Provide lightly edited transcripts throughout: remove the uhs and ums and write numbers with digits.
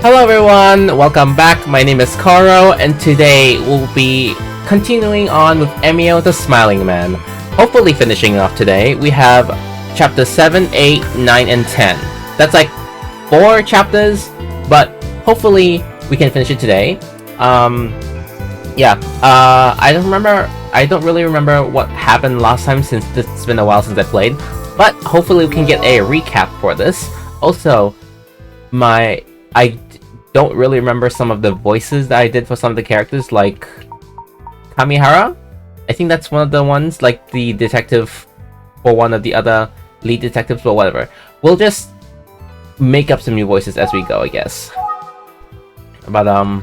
Hello everyone, welcome back. My name is Coro, and today we'll be continuing on with Emio The Smiling Man. Hopefully finishing off today. We have chapters 7, 8, 9, and 10. That's like 4 chapters, but hopefully we can finish it today. I don't really remember what happened last time since it's been a while since I played, but hopefully we can get a recap for this. Also, I don't really remember some of the voices that I did for some of the characters, like Kamihara. I think that's one of the ones, like the detective or one of the other lead detectives, but whatever. We'll just make up some new voices as we go, I guess. But I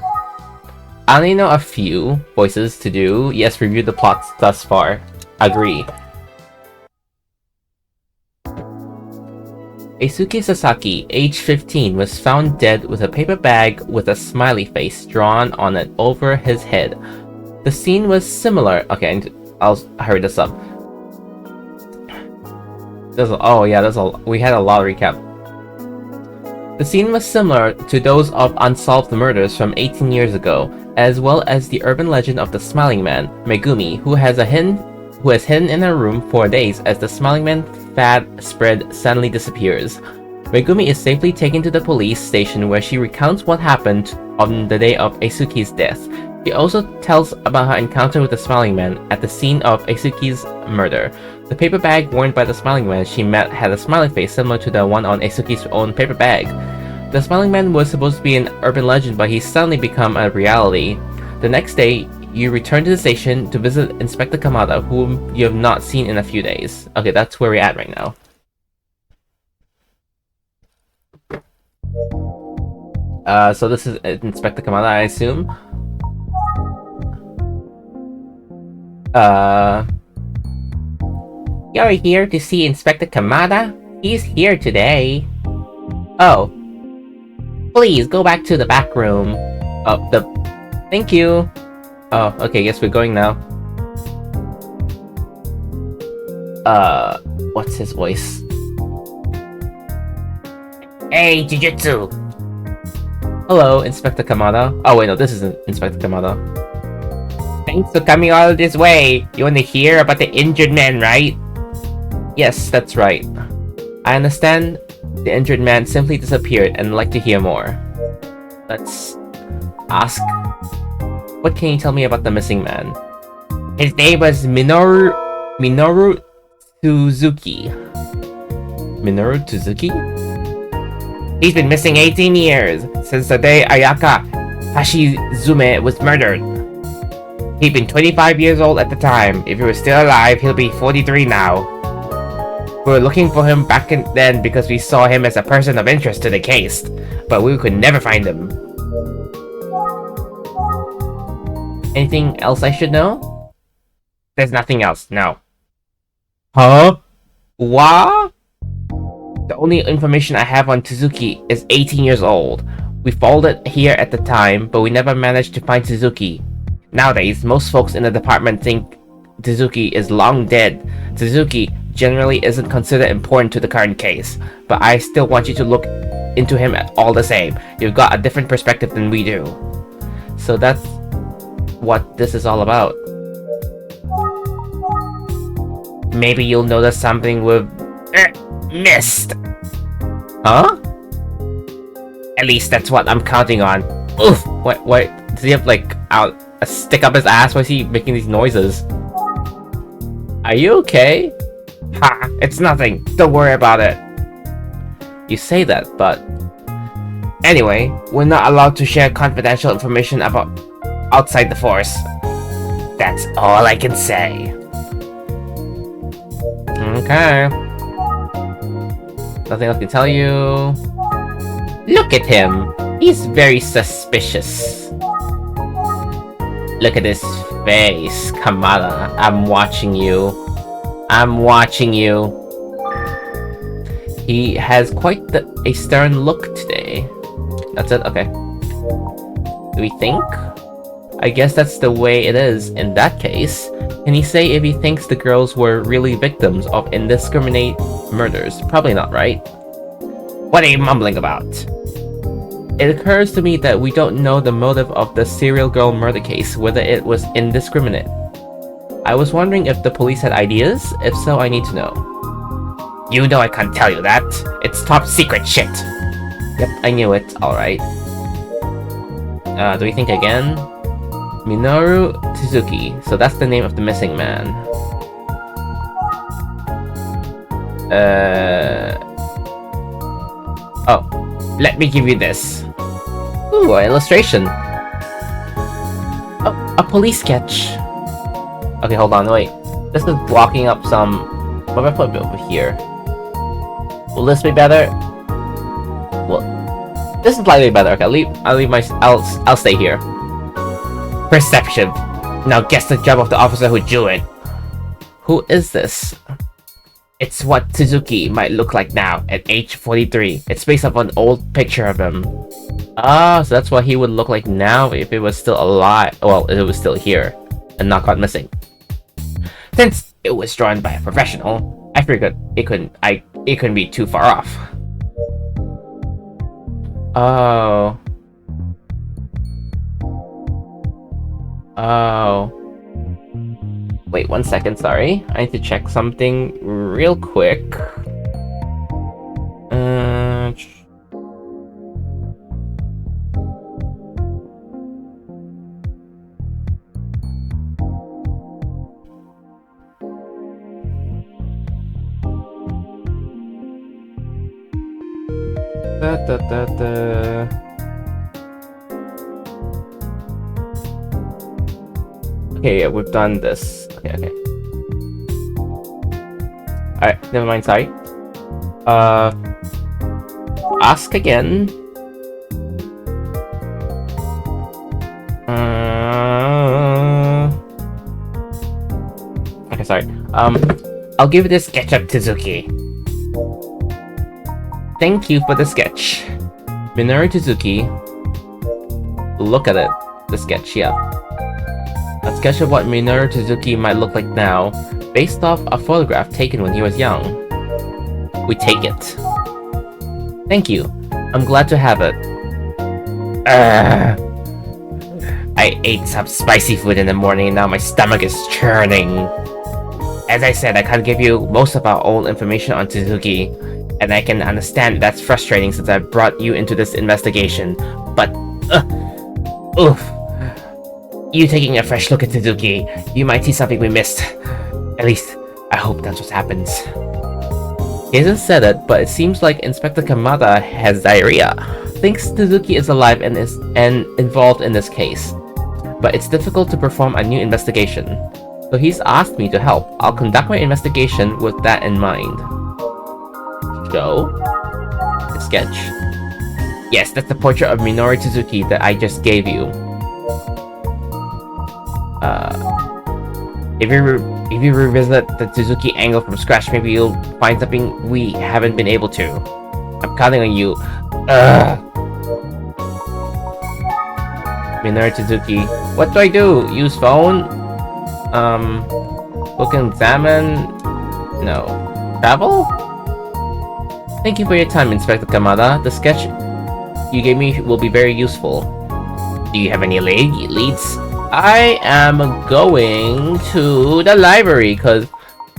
only know a few voices to do. Yes, review the plots thus far. Agree. Eisuke Sasaki, age 15, was found dead with a paper bag with a smiley face drawn on it over his head. The scene was similar. Okay, I'll hurry this up. We had a lot of recap. The scene was similar to those of unsolved murders from 18 years ago, as well as the urban legend of the Smiling Man, Megumi, who has hidden in a room for days as the Smiling Man fad spread suddenly disappears. Megumi is safely taken to the police station where she recounts what happened on the day of Eisuke's death. She also tells about her encounter with the Smiling Man at the scene of Eisuke's murder. The paper bag worn by the Smiling Man she met had a smiley face similar to the one on Eisuke's own paper bag. The Smiling Man was supposed to be an urban legend, but he's suddenly become a reality. The next day, you return to the station to visit Inspector Kamada, whom you have not seen in a few days. Okay, that's where we're at right now. So this is Inspector Kamada, I assume. You're here to see Inspector Kamada? He's here today. Oh. Please, go back to the back room. Thank you. Oh, okay, guess we're going now. What's his voice? Hey, Jujutsu! Hello, Inspector Kamada. Oh wait, no, this isn't Inspector Kamada. Thanks for coming all this way. You want to hear about the injured man, right? Yes, that's right. I understand the injured man simply disappeared and I'd like to hear more. Let's ask. What can you tell me about the missing man? His name was Minoru Suzuki. Minoru Suzuki? He's been missing 18 years, since the day Ayaka Hashizume was murdered. He'd been 25 years old at the time. If he was still alive, he'll be 43 now. We were looking for him back then because we saw him as a person of interest to the case, but we could never find him. Anything else I should know? There's nothing else, no. Huh? What? The only information I have on Suzuki is 18 years old. We followed it here at the time, but we never managed to find Suzuki. Nowadays, most folks in the department think Suzuki is long dead. Suzuki generally isn't considered important to the current case, but I still want you to look into him all the same. You've got a different perspective than we do. So that's what this is all about. Maybe you'll notice something we've missed. Huh? At least that's what I'm counting on. Oof! What? Does he have like a stick up his ass? Why is he making these noises? Are you okay? Ha! It's nothing. Don't worry about it. You say that, but anyway, we're not allowed to share confidential information about outside the force. That's all I can say. Okay. Nothing else to tell you. Look at him. He's very suspicious. Look at his face. Kamada, I'm watching you. I'm watching you. He has quite a stern look today. That's it? Okay. Do we think? I guess that's the way it is in that case. Can he say if he thinks the girls were really victims of indiscriminate murders? Probably not, right? What are you mumbling about? It occurs to me that we don't know the motive of the serial girl murder case, whether it was indiscriminate. I was wondering if the police had ideas. If so, I need to know. You know I can't tell you that. It's top secret shit. Yep, I knew it. Alright. Do we think again? Minoru Tsuzuki. So that's the name of the missing man. Oh. Let me give you this. Ooh, an illustration. Oh, a police sketch. Okay, hold on, wait. This is blocking up some... What if I put it over here? Will this be better? Well, this is slightly better. Okay, I'll stay here. Perception. Now guess the job of the officer who drew it. Who is this? It's what Suzuki might look like now, at age 43. It's based off an old picture of him. Ah, so that's what he would look like now if it was still alive. Well, if it was still here and not got missing. Since it was drawn by a professional, I figured it couldn't be too far off. Oh. Oh. Wait 1 second, sorry. I need to check something real quick. Okay, yeah, we've done this. Okay. Alright, never mind, sorry. Ask again. Okay, sorry. I'll give this sketch up to Suzuki. Thank you for the sketch. Minoru Tsuzuki. Look at it. The sketch, yeah. A sketch of what Minoru Tsuzuki might look like now, based off a photograph taken when he was young. We take it. Thank you. I'm glad to have it. I ate some spicy food in the morning and now my stomach is churning. As I said, I can't give you most of our old information on Tsuzuki, and I can understand that's frustrating since I brought you into this investigation, but oof. You taking a fresh look at Tsuzuki, you might see something we missed. At least, I hope that's what happens. He hasn't said it, but it seems like Inspector Kamada has diarrhea. Thinks Tsuzuki is alive and involved in this case. But it's difficult to perform a new investigation. So he's asked me to help. I'll conduct my investigation with that in mind. Show? The sketch? Yes, that's the portrait of Minoru Tsuzuki that I just gave you. If you revisit the Tsuzuki angle from scratch, maybe you'll find something we haven't been able to. I'm counting on you. Minoru Tsuzuki. What do I do? Use phone? Look and examine? No. Travel? Thank you for your time, Inspector Kamada. The sketch you gave me will be very useful. Do you have any leads? I am going to the library because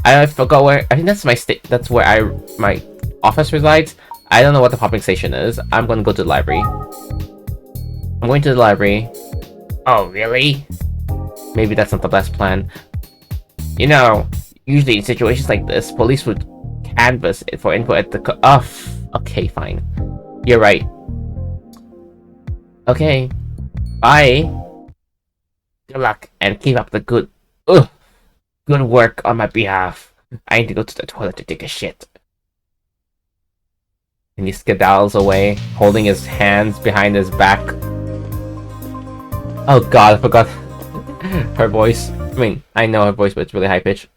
I forgot where. I think that's that's where my office resides. I don't know what the pumping station is. I'm going to go to the library. I'm going to the library. Oh, really? Maybe that's not the best plan. You know, usually in situations like this, police would canvass it for input at the okay, fine. You're right. Okay. Bye. Good luck and keep up the good work on my behalf. I need to go to the toilet to take a shit. And he skedaddles away, holding his hands behind his back. Oh god, I forgot her voice. I mean, I know her voice, but it's really high pitched.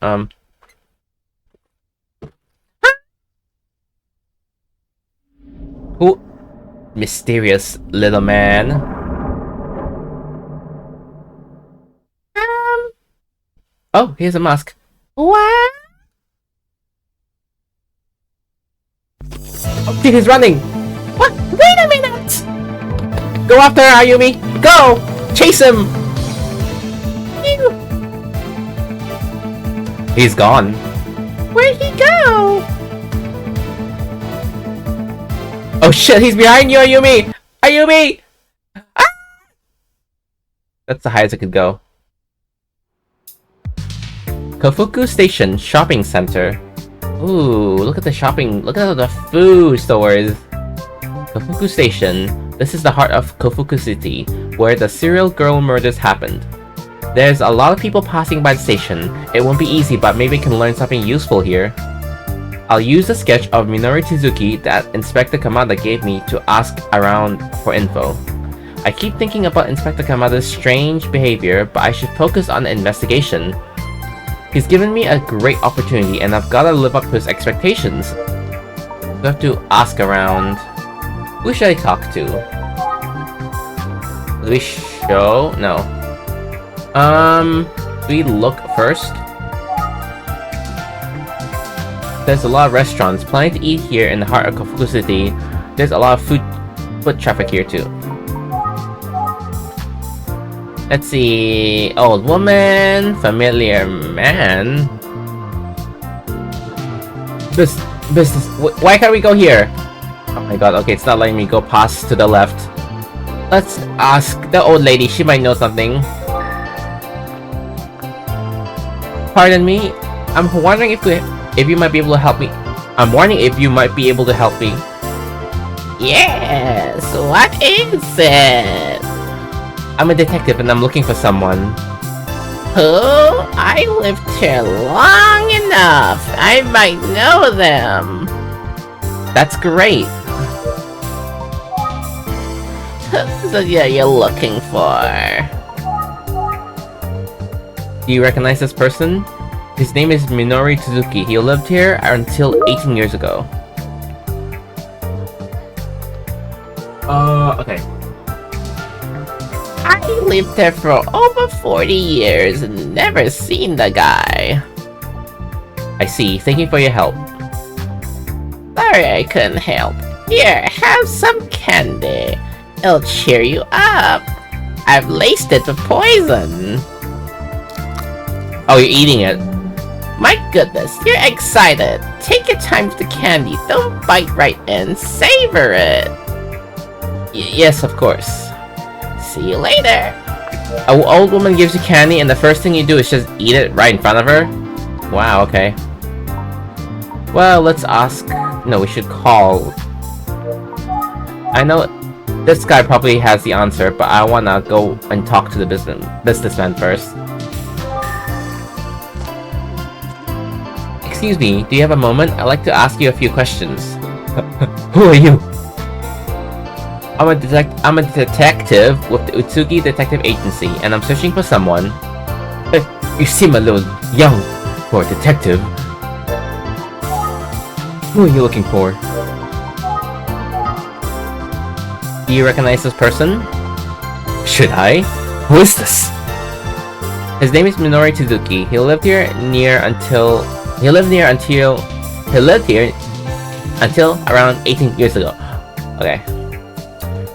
Who? Mysterious little man. Oh, here's a mask. What? Oh, he's running. What? Wait a minute! Go after her, Ayumi! Go! Chase him! He's gone. Where'd he go? Oh shit, he's behind you, Ayumi! Ayumi! Ah! That's the highest it could go. Kofuku Station Shopping Center. Ooh, look at the shopping. Look at all the food stores. Kofuku Station. This is the heart of Kofuku City, where the serial girl murders happened. There's a lot of people passing by the station. It won't be easy, but maybe I can learn something useful here. I'll use the sketch of Minori Tsuzuki that Inspector Kamada gave me to ask around for info. I keep thinking about Inspector Kamada's strange behavior, but I should focus on the investigation. He's given me a great opportunity and I've gotta live up to his expectations. I have to ask around. Who should I talk to? Do we show? No. Do we look first? There's a lot of restaurants, plenty to eat here in the heart of Kofuku City. There's a lot of foot traffic here too. Let's see. Old woman, familiar man. Business. Why can't we go here? Oh my god, okay, it's not letting me go past to the left. Let's ask the old lady, she might know something. Pardon me, I'm wondering if you might be able to help me. I'm wondering if you might be able to help me. Yes, what is it? I'm a detective and I'm looking for someone. Who? I lived here long enough. I might know them. That's great. So yeah, you're looking for. Do you recognize this person? His name is Minori Tsuzuki. He lived here until 18 years ago. Okay. I lived there for over 40 years and never seen the guy. I see. Thank you for your help. Sorry I couldn't help. Here, have some candy. It'll cheer you up. I've laced it with poison. Oh, you're eating it. My goodness, you're excited. Take your time with the candy. Don't bite right in. Savor it. Yes, of course. See you later. An old woman gives you candy and the first thing you do is just eat it right in front of her? Wow, okay. Well, let's ask... No, we should call... I know this guy probably has the answer, but I wanna go and talk to the businessman first. Excuse me, do you have a moment? I'd like to ask you a few questions. Who are you? I'm a detective with the Utsugi Detective Agency, and I'm searching for someone. You seem a little young for a detective. Who are you looking for? Do you recognize this person? Should I? Who is this? His name is Minori Tsuzuki. He lived here until around 18 years ago. Okay.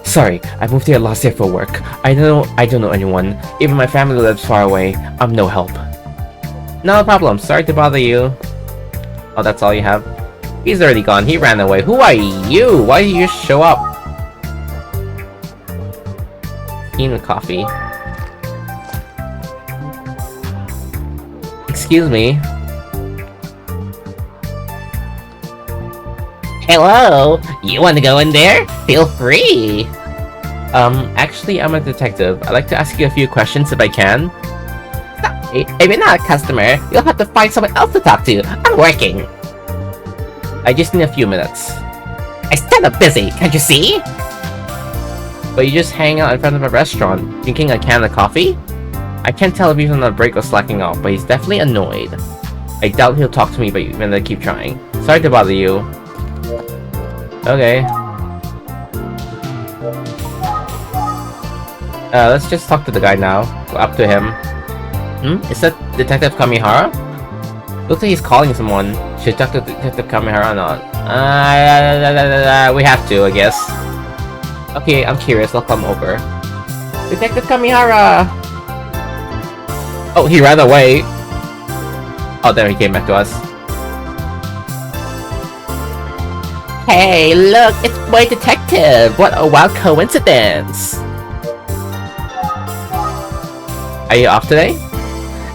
Sorry, I moved here last year for work. I don't know anyone. Even my family lives far away. I'm no help. No problem. Sorry to bother you. Oh, that's all you have? He's already gone. He ran away. Who are you? Why did you just show up? Tea with coffee. Excuse me. Hello! You want to go in there? Feel free! Actually, I'm a detective. I'd like to ask you a few questions if I can. Sorry, if you're not a customer, you'll have to find someone else to talk to. I'm working. I just need a few minutes. I stand up busy, can't you see? But you just hang out in front of a restaurant, drinking a can of coffee? I can't tell if he's on a break or slacking off, but he's definitely annoyed. I doubt he'll talk to me, but you're gonna keep trying. Sorry to bother you. Okay. Let's just talk to the guy now. Go up to him. Is that Detective Kamihara? Looks like he's calling someone. Should talk to Detective Kamihara or not? We have to, I guess. Okay, I'm curious. I'll come over. Detective Kamihara! Oh, he ran away. Oh, there he came back to us. Hey, look! It's Boy Detective! What a wild coincidence! Are you off today?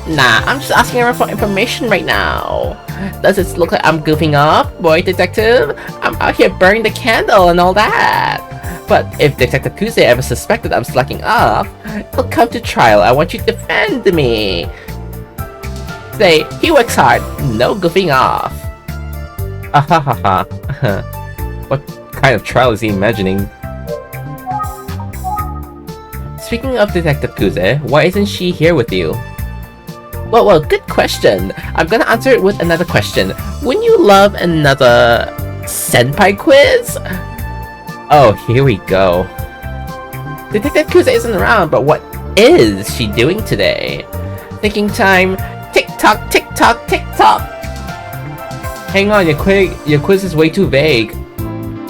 Nah, I'm just asking her for information right now. Does it look like I'm goofing off, Boy Detective? I'm out here burning the candle and all that. But if Detective Kuze ever suspected I'm slacking off, he'll come to trial. I want you to defend me. Say, he works hard, no goofing off. Ahahaha. What kind of trial is he imagining? Speaking of Detective Kuze, why isn't she here with you? Well, good question. I'm gonna answer it with another question. Wouldn't you love another senpai quiz? Oh, here we go. Detective Kuze isn't around, but what is she doing today? Thinking time. Tick-tock, tick-tock, tick-tock. Hang on, your quiz is way too vague.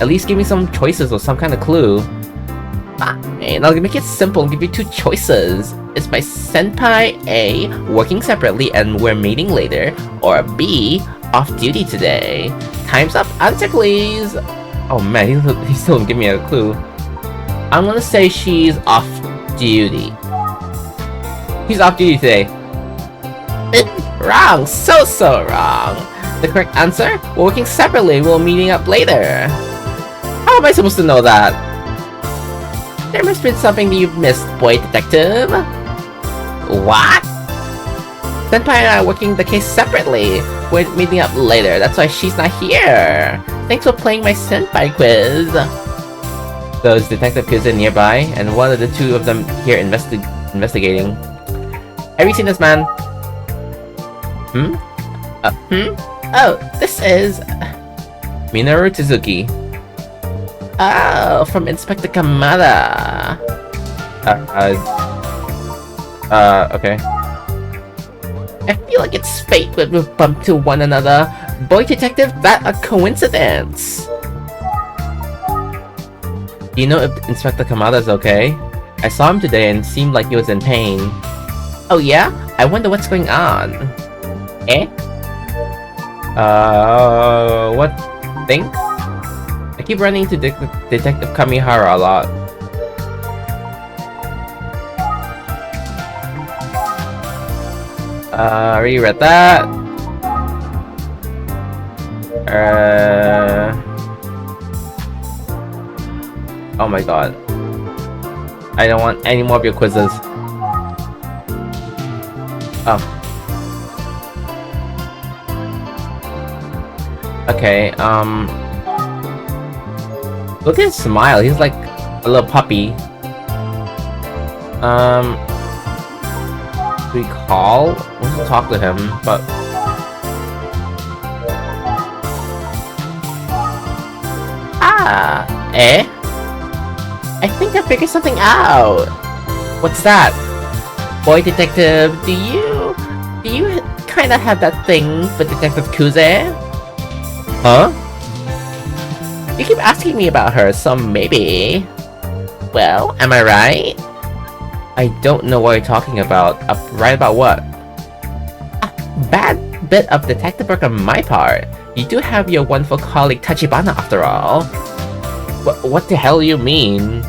At least give me some choices or some kind of clue. Fine, I'll make it simple and give you two choices. Is my senpai A, working separately and we're meeting later, or B, off duty today? Time's up, answer please! Oh man, he still didn't give me a clue. I'm gonna say she's off duty. He's off duty today. Wrong, so wrong. The correct answer? We're working separately, we're meeting up later. How am I supposed to know that? There must have been something you've missed, Boy Detective. What? Senpai and I are working the case separately. We're meeting up later, that's why she's not here. Thanks for playing my senpai quiz. So is Detective Kuze nearby? And what are the two of them here investigating? Have you seen this man? Oh, this is... Minoru Tsuzuki. Oh, from Inspector Kamada. Okay. I feel like it's fate that we've bumped to one another. Boy Detective, that a coincidence. Do you know if Inspector Kamada's okay? I saw him today and seemed like he was in pain. Oh yeah? I wonder what's going on. Eh? What thing? I keep running into Detective Kamihara a lot. Already read that. Oh my god. I don't want any more of your quizzes. Oh. Okay, look at his smile, he's like a little puppy. Do we call? We'll talk to him, but... Eh? I think I figured something out! What's that? Boy Detective, do you kinda have that thing for Detective Kuze? Huh? You keep asking me about her, so maybe... Well, am I right? I don't know what you're talking about. Right about what? Bad bit of detective work on my part. You do have your wonderful colleague Tachibana after all. What the hell do you mean?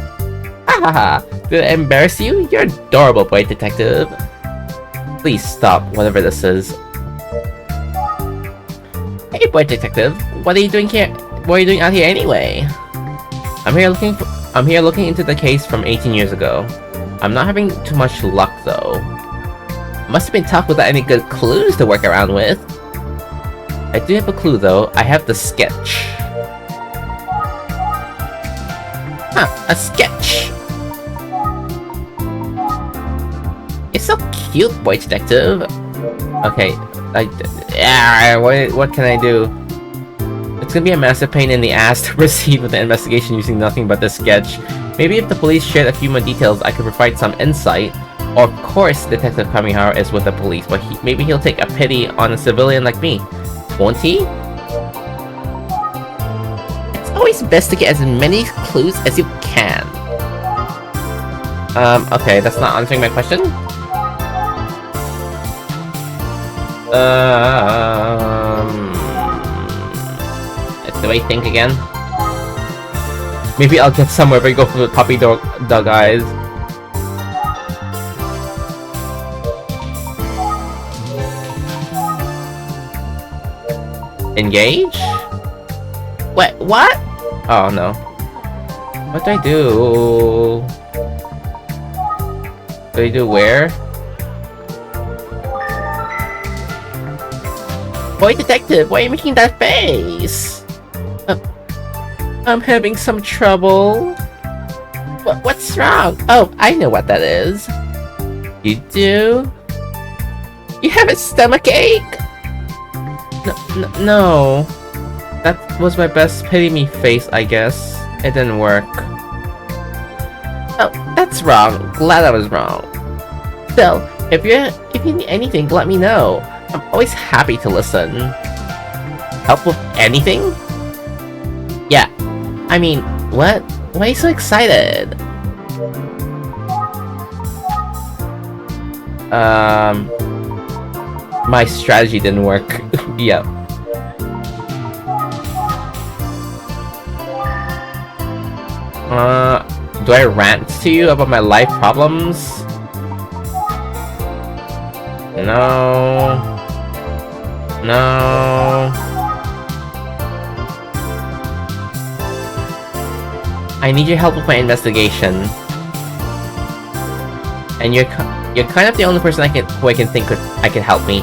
Hahaha, did I embarrass you? You're adorable, Boy Detective. Please stop, whatever this is. Hey, Boy Detective, what are you doing here? What are you doing out here anyway? I'm here looking into the case from 18 years ago. I'm not having too much luck though. Must have been tough without any good clues to work around with. I do have a clue though. I have the sketch. Huh, a sketch. It's so cute, Boy Detective. Okay, what can I do? It's gonna be a massive pain in the ass to proceed with the investigation using nothing but the sketch. Maybe if the police shared a few more details, I could provide some insight. Or of course, Detective Kamihara is with the police, but maybe he'll take a pity on a civilian like me. Won't he? It's always best to get as many clues as you can can. Okay, that's not answering my question. Do I think again? Maybe I'll get somewhere if I go for the puppy dog eyes. Engage? Wait, what? Oh no. What do I do? Do I do where? Boy detective, why are you making that face? I'm having some trouble. What's wrong? Oh, I know what that is. You do? You have a stomach ache? No. That was my best pity me face, I guess. It didn't work. Oh, that's wrong. Glad I was wrong. Still, if you need anything, let me know. I'm always happy to listen. Help with anything? Yeah. I mean, what? Why are you so excited? My strategy didn't work. Yep. Do I rant to you about my life problems? No. I need your help with my investigation. And you're kind of the only person who I can think I can help me.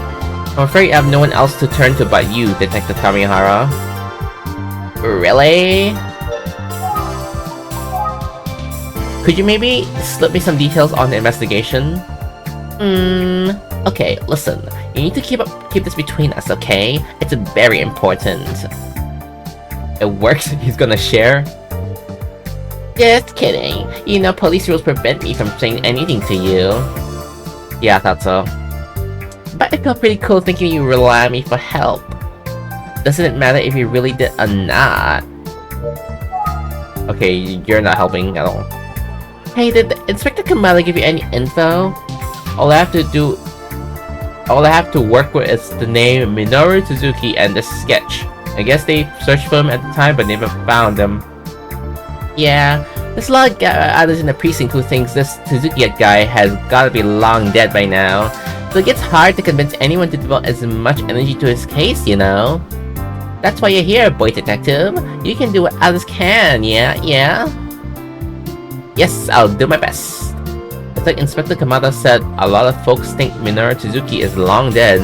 I'm afraid I have no one else to turn to but you, Detective Kamihara. Really? Could you maybe slip me some details on the investigation? Okay, listen. You need to keep this between us, okay? It's very important. It works? He's gonna share? Just kidding. You know police rules prevent me from saying anything to you. Yeah, I thought so. But I feel pretty cool thinking you rely on me for help. Doesn't it matter if you really did or not? Okay, you're not helping at all. Hey, did Inspector Kamada give you any info? All I have to work with is the name Minoru Suzuki and the sketch. I guess they searched for him at the time but never found him. Yeah, there's a lot of others in the precinct who thinks this Suzuki guy has gotta be long dead by now. So it gets hard to convince anyone to devote as much energy to his case, you know? That's why you're here, boy detective. You can do what others can, yeah? Yes, I'll do my best. It's like Inspector Kamada said, a lot of folks think Minoru Suzuki is long dead.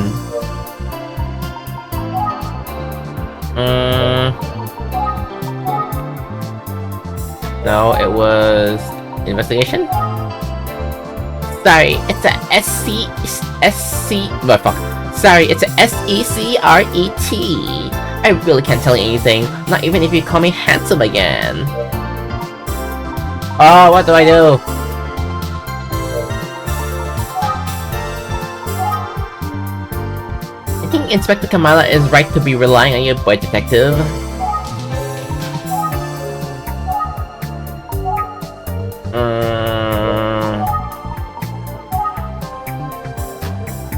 No, it was... investigation? Sorry, it's a Sorry, it's a S-E-C-R-E-T. I really can't tell you anything, not even if you call me handsome again. Oh, what do I do? I think Inspector Kamala is right to be relying on you, boy detective.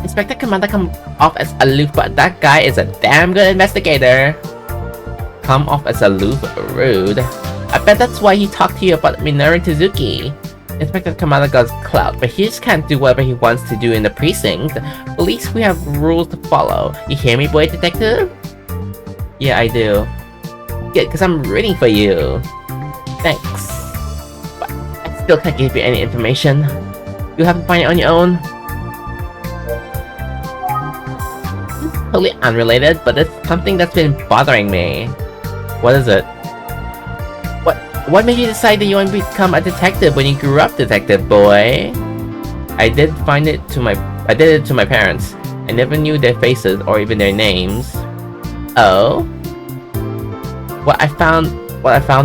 Inspector Kamada come off as aloof, but that guy is a damn good investigator. Come off as aloof? Rude. I bet that's why he talked to you about Minoru Suzuki. Inspector Kamada got clout, but he just can't do whatever he wants to do in the precinct. At least we have rules to follow. You hear me, boy detective? Yeah, I do. Good, because I'm rooting for you. Thanks. But I still can't give you any information. You'll have to find it on your own. Totally unrelated, but it's something that's been bothering me. What is it? What made you decide that you want to become a detective when you grew up, detective boy? I did it to my parents. I never knew their faces or even their names. Oh? What I found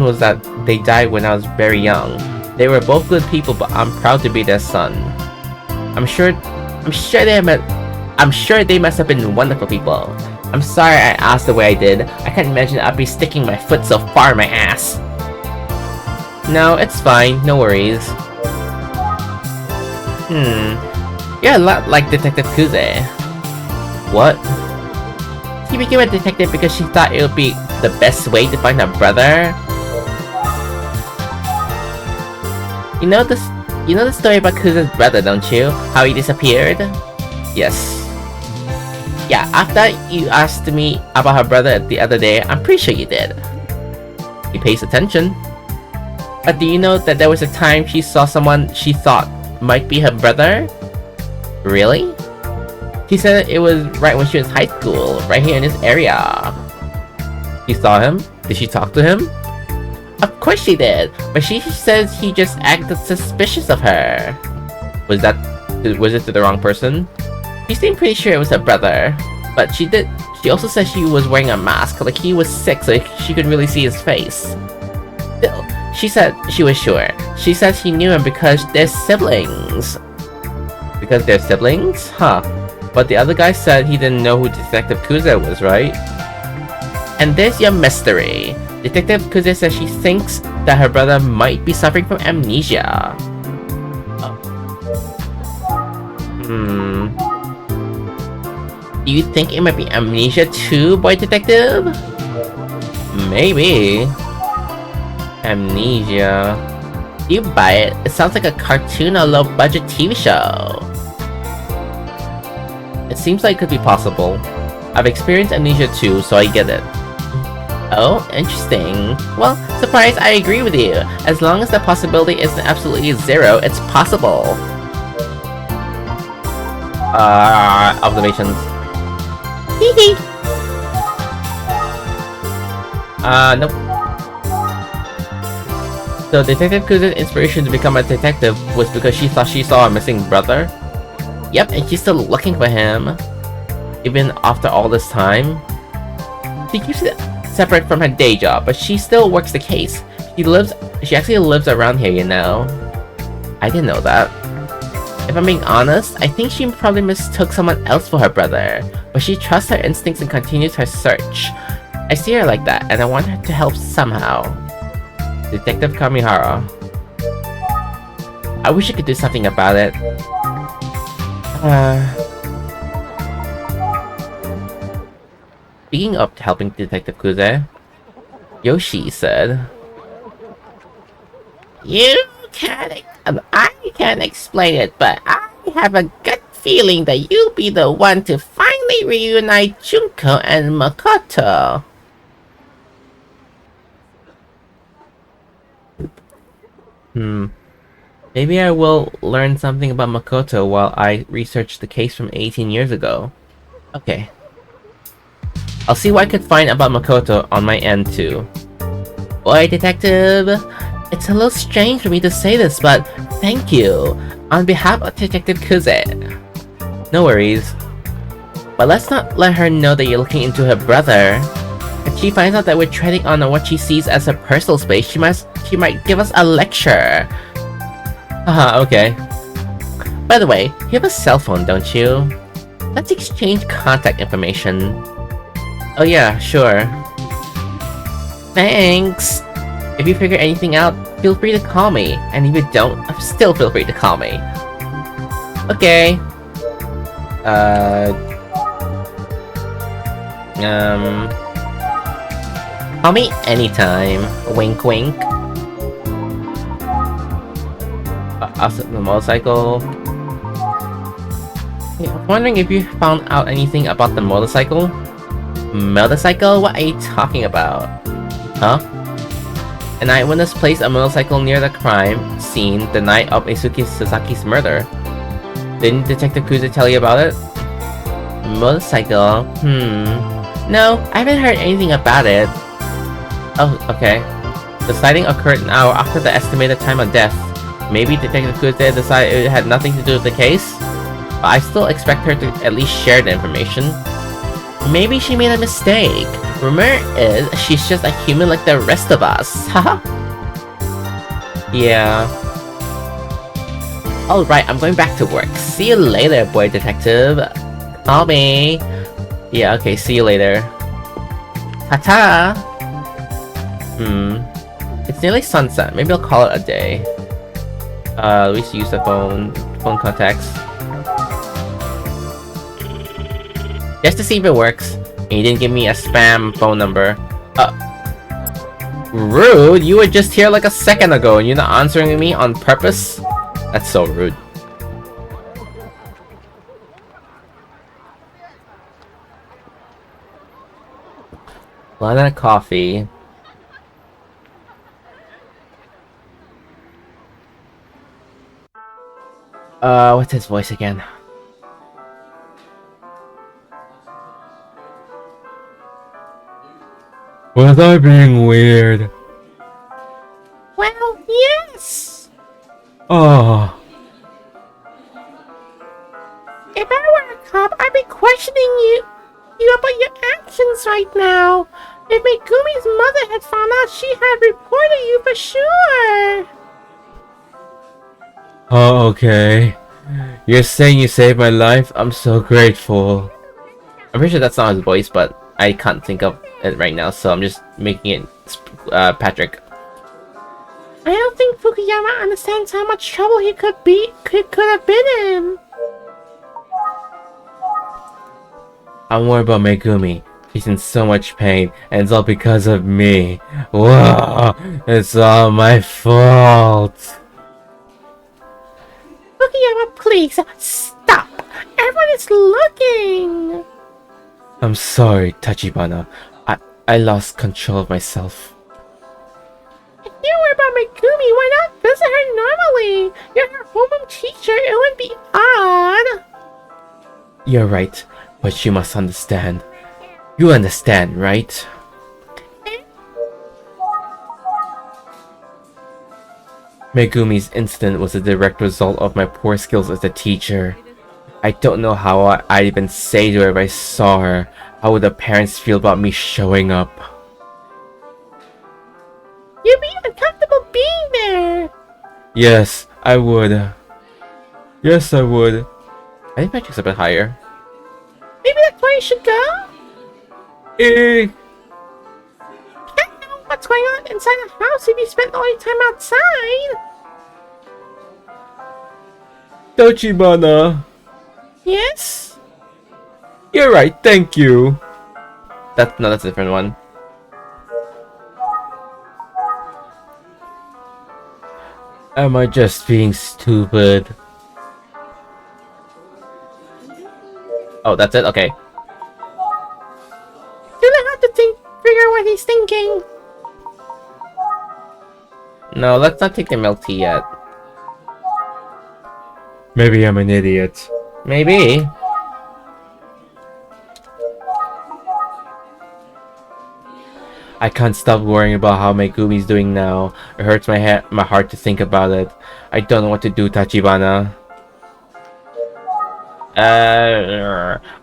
was that they died when I was very young. They were both good people, but I'm proud to be their son. I'm sure they must have been wonderful people. I'm sorry I asked the way I did. I can't imagine I'd be sticking my foot so far in my ass. No, it's fine. No worries. You're a lot like Detective Kuze. What? She became a detective because she thought it would be the best way to find her brother? You know the story about Kuze's brother, don't you? How he disappeared? Yes. Yeah, after you asked me about her brother the other day, I'm pretty sure you did. He pays attention. But do you know that there was a time she saw someone she thought might be her brother? Really? She said it was right when she was in high school, right here in this area. You saw him? Did she talk to him? Of course she did, but she says he just acted suspicious of her. Was it to the wrong person? She seemed pretty sure it was her brother, but she also said she was wearing a mask, like he was sick so she could really see his face. Still, she said she was sure. She said she knew him because they're siblings. Because they're siblings? Huh. But the other guy said he didn't know who Detective Kuze was, right? And there's your mystery. Detective Kuze says she thinks that her brother might be suffering from amnesia. Do you think it might be amnesia too, boy detective? Maybe. Amnesia. Do you buy it? It sounds like a cartoon or low-budget TV show. It seems like it could be possible. I've experienced amnesia too, so I get it. Oh, interesting. Well, surprise, I agree with you. As long as the possibility isn't absolutely zero, it's possible. Observations. Hehe. Nope. So Detective Kuze's inspiration to become a detective was because she thought she saw a missing brother? Yep, and she's still looking for him. Even after all this time. She keeps it separate from her day job, but she still works the case. She actually lives around here, you know. I didn't know that. If I'm being honest, I think she probably mistook someone else for her brother, but she trusts her instincts and continues her search. I see her like that, and I want her to help somehow. Detective Kamihara. I wish I could do something about it. Speaking of helping Detective Kuze, Yoshi said, I can't explain it, but I have a gut feeling that you'll be the one to finally reunite Junko and Makoto. Maybe I will learn something about Makoto while I research the case from 18 years ago. Okay. I'll see what I could find about Makoto on my end too. Boy detective, it's a little strange for me to say this, but thank you on behalf of Detective Kuze. No worries. But let's not let her know that you're looking into her brother. If she finds out that we're treading on what she sees as her personal space, she might give us a lecture. Haha, okay. By the way, you have a cell phone, don't you? Let's exchange contact information. Oh yeah, sure. Thanks! If you figure anything out, feel free to call me. And if you don't, still feel free to call me. Okay. Call me anytime. Wink wink. The motorcycle. Hey, I'm wondering if you found out anything about the motorcycle? Motorcycle? What are you talking about? Huh? An eyewitness placed a motorcycle near the crime scene the night of Isuki Sasaki's murder. Didn't Detective Kuze tell you about it? Motorcycle? No, I haven't heard anything about it. Oh, okay. The sighting occurred an hour after the estimated time of death. Maybe Detective Kuze decided it had nothing to do with the case? But I still expect her to at least share the information. Maybe she made a mistake. Rumor is she's just a human like the rest of us. Haha. Yeah. Alright, I'm going back to work. See you later, boy detective. Call me. Yeah, okay, see you later. Ta-ta! It's nearly sunset. Maybe I'll call it a day. At least use the phone contacts. Just to see if it works. And you didn't give me a spam phone number. Rude? You were just here like a second ago and you're not answering me on purpose? That's so rude. Banana coffee. What's his voice again? Was I being weird? Well, yes! Oh. If I were a cop, I'd be questioning you about your actions right now. If Megumi's mother had found out, she had reported you for sure. Oh, okay. You're saying you saved my life? I'm so grateful. I'm pretty sure that's not his voice, but I can't think of it right now, so I'm just making it Patrick. I don't think Fukuyama understands how much trouble he could have been in. I'm worried about Megumi. She's in so much pain, and it's all because of me. Whoa! It's all my fault! Fukuyama, please, stop! Everyone is looking! I'm sorry, Tachibana. I lost control of myself. If you were about Megumi, why not visit her normally? You're her homeroom teacher, it wouldn't be odd. You're right, but you must understand. You understand, right? Megumi's incident was a direct result of my poor skills as a teacher. I don't know how I'd even say to her if I saw her. How would the parents feel about me showing up? You'd be uncomfortable being there. Yes, I would. Yes, I would. I think Patrick's a bit higher. Maybe that's where you should go? Eh. Can't know what's going on inside the house if you spend all your time outside. Tachibana. Yes? You're right, thank you. That's a different one. Am I just being stupid? Oh, that's it? Okay. You don't have to figure out what he's thinking. No, let's not take the milk tea yet. Maybe I'm an idiot. Maybe. I can't stop worrying about how Megumi's doing now. It hurts my heart to think about it. I don't know what to do, Tachibana.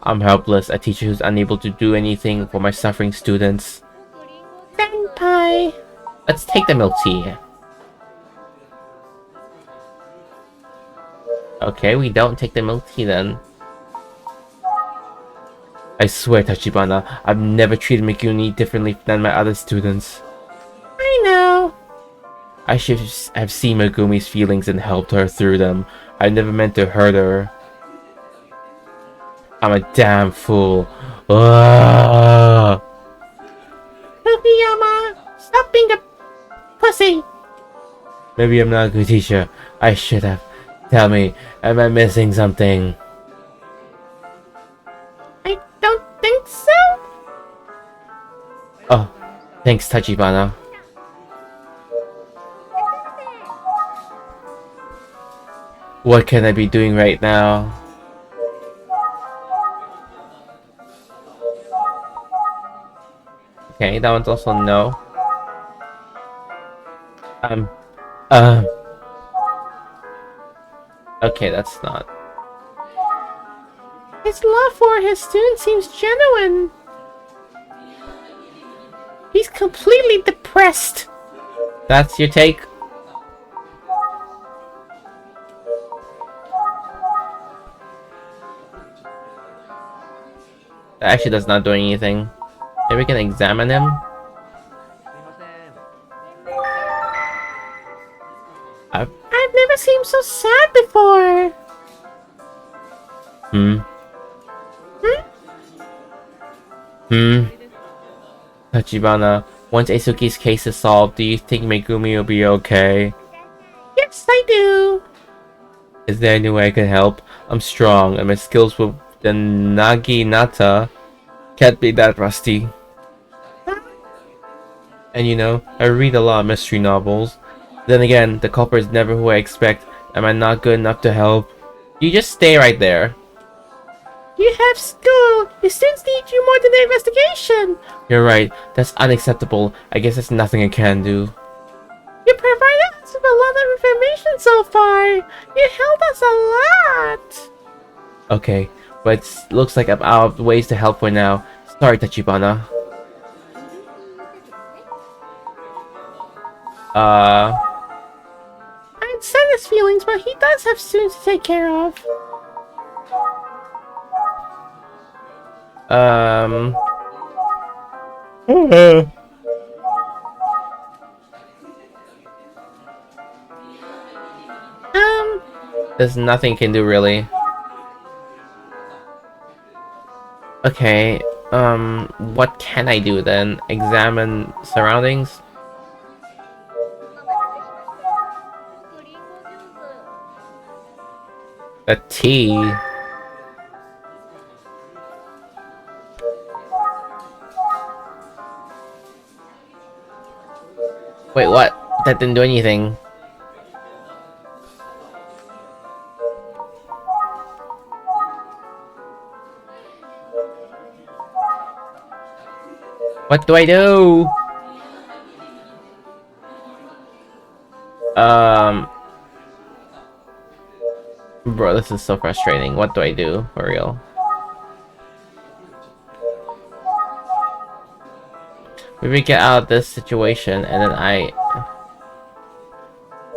I'm helpless, a teacher who's unable to do anything for my suffering students. Senpai. Let's take the milk tea. Okay, we don't take the milk tea then. I swear, Tachibana, I've never treated Megumi differently than my other students. I know. I should have seen Megumi's feelings and helped her through them. I never meant to hurt her. I'm a damn fool. Ugh. Fukuyama, stop being a pussy. Maybe I'm not a good teacher. I should have. Tell me, am I missing something? I don't think so. Oh, thanks, Tachibana. What can I be doing right now? Okay, that one's also no. Okay, that's not. His love for his students seems genuine. He's completely depressed. That's your take? That actually does not do anything. Maybe we can examine him? never seemed so sad before. Hmm? Tachibana, once Eisuki's case is solved, do you think Megumi will be okay? Yes, I do. Is there any way I can help? I'm strong, and my skills with the Naginata can't be that rusty. Huh? And you know, I read a lot of mystery novels. Then again, the culprit is never who I expect. Am I not good enough to help? You just stay right there. You have school. Your students need you more than the investigation. You're right, that's unacceptable. I guess there's nothing I can do. You provided us with a lot of information so far. You helped us a lot. Okay, but it looks like I'm out of ways to help for now. Sorry, Tachibana. I understand his feelings, but he does have students to take care of. There's nothing you can do, really. Okay, what can I do then? Examine surroundings? A tea? Wait, what? That didn't do anything. What do I do? Bro, this is so frustrating. What do I do, for real? Maybe get out of this situation, and then I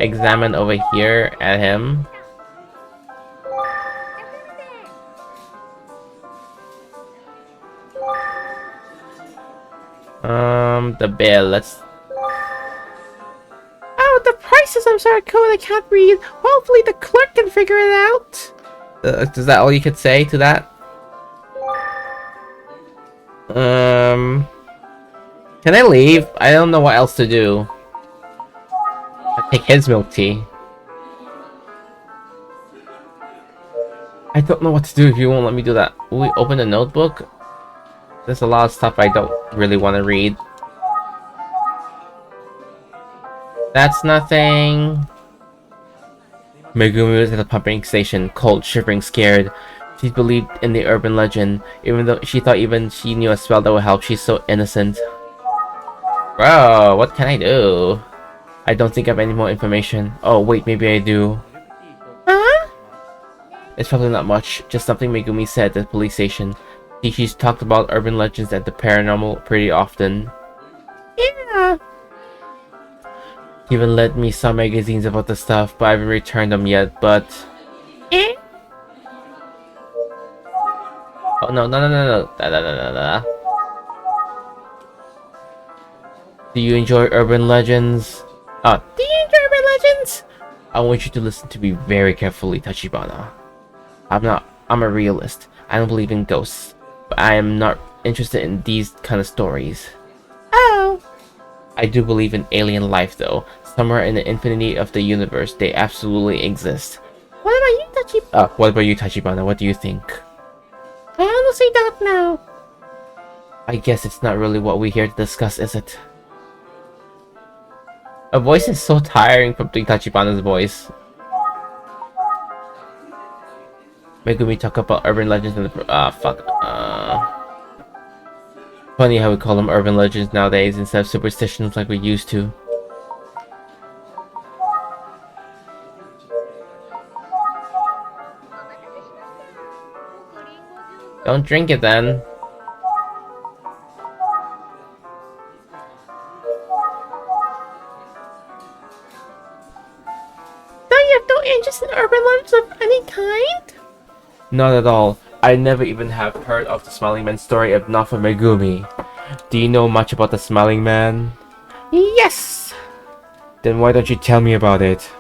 examine over here at him. The bill, let's... Oh, the prices! I'm sorry, code I can't read. Hopefully the clerk can figure it out. Is that all you could say to that? Can I leave? I don't know what else to do. I'll take his milk tea. I don't know what to do if you won't let me do that. Will we open the notebook? There's a lot of stuff I don't really want to read. That's nothing. Megumi was at the pumping station, cold, shivering, scared. She believed in the urban legend, even though she thought even she knew a spell that would help. She's so innocent. Bro, what can I do? I don't think I have any more information. Oh wait, maybe I do. Huh? It's probably not much, just something Megumi said at the police station. She's talked about urban legends and the paranormal pretty often. Yeah. He even lent me some magazines about the stuff, but I haven't returned them yet, but... Eh? Oh no, no, no, no, no. Do you enjoy urban legends? Do you enjoy urban legends? I want you to listen to me very carefully, Tachibana. I'm a realist. I don't believe in ghosts, but I am not interested in these kind of stories. Oh. I do believe in alien life though. Somewhere in the infinity of the universe, they absolutely exist. What about you, Tachibana? What about you, Tachibana? What do you think? I honestly don't know. I guess it's not really what we're here to discuss, is it? A voice is so tiring from doing Tachibana's voice. Megumi talk about urban legends and the funny how we call them urban legends nowadays instead of superstitions like we used to. Don't drink it then. Don't you have no interest in urban legends of any kind? Not at all. I never even have heard of the Smiling Man story if not for Megumi. Do you know much about the Smiling Man? Yes. Then why don't you tell me about it?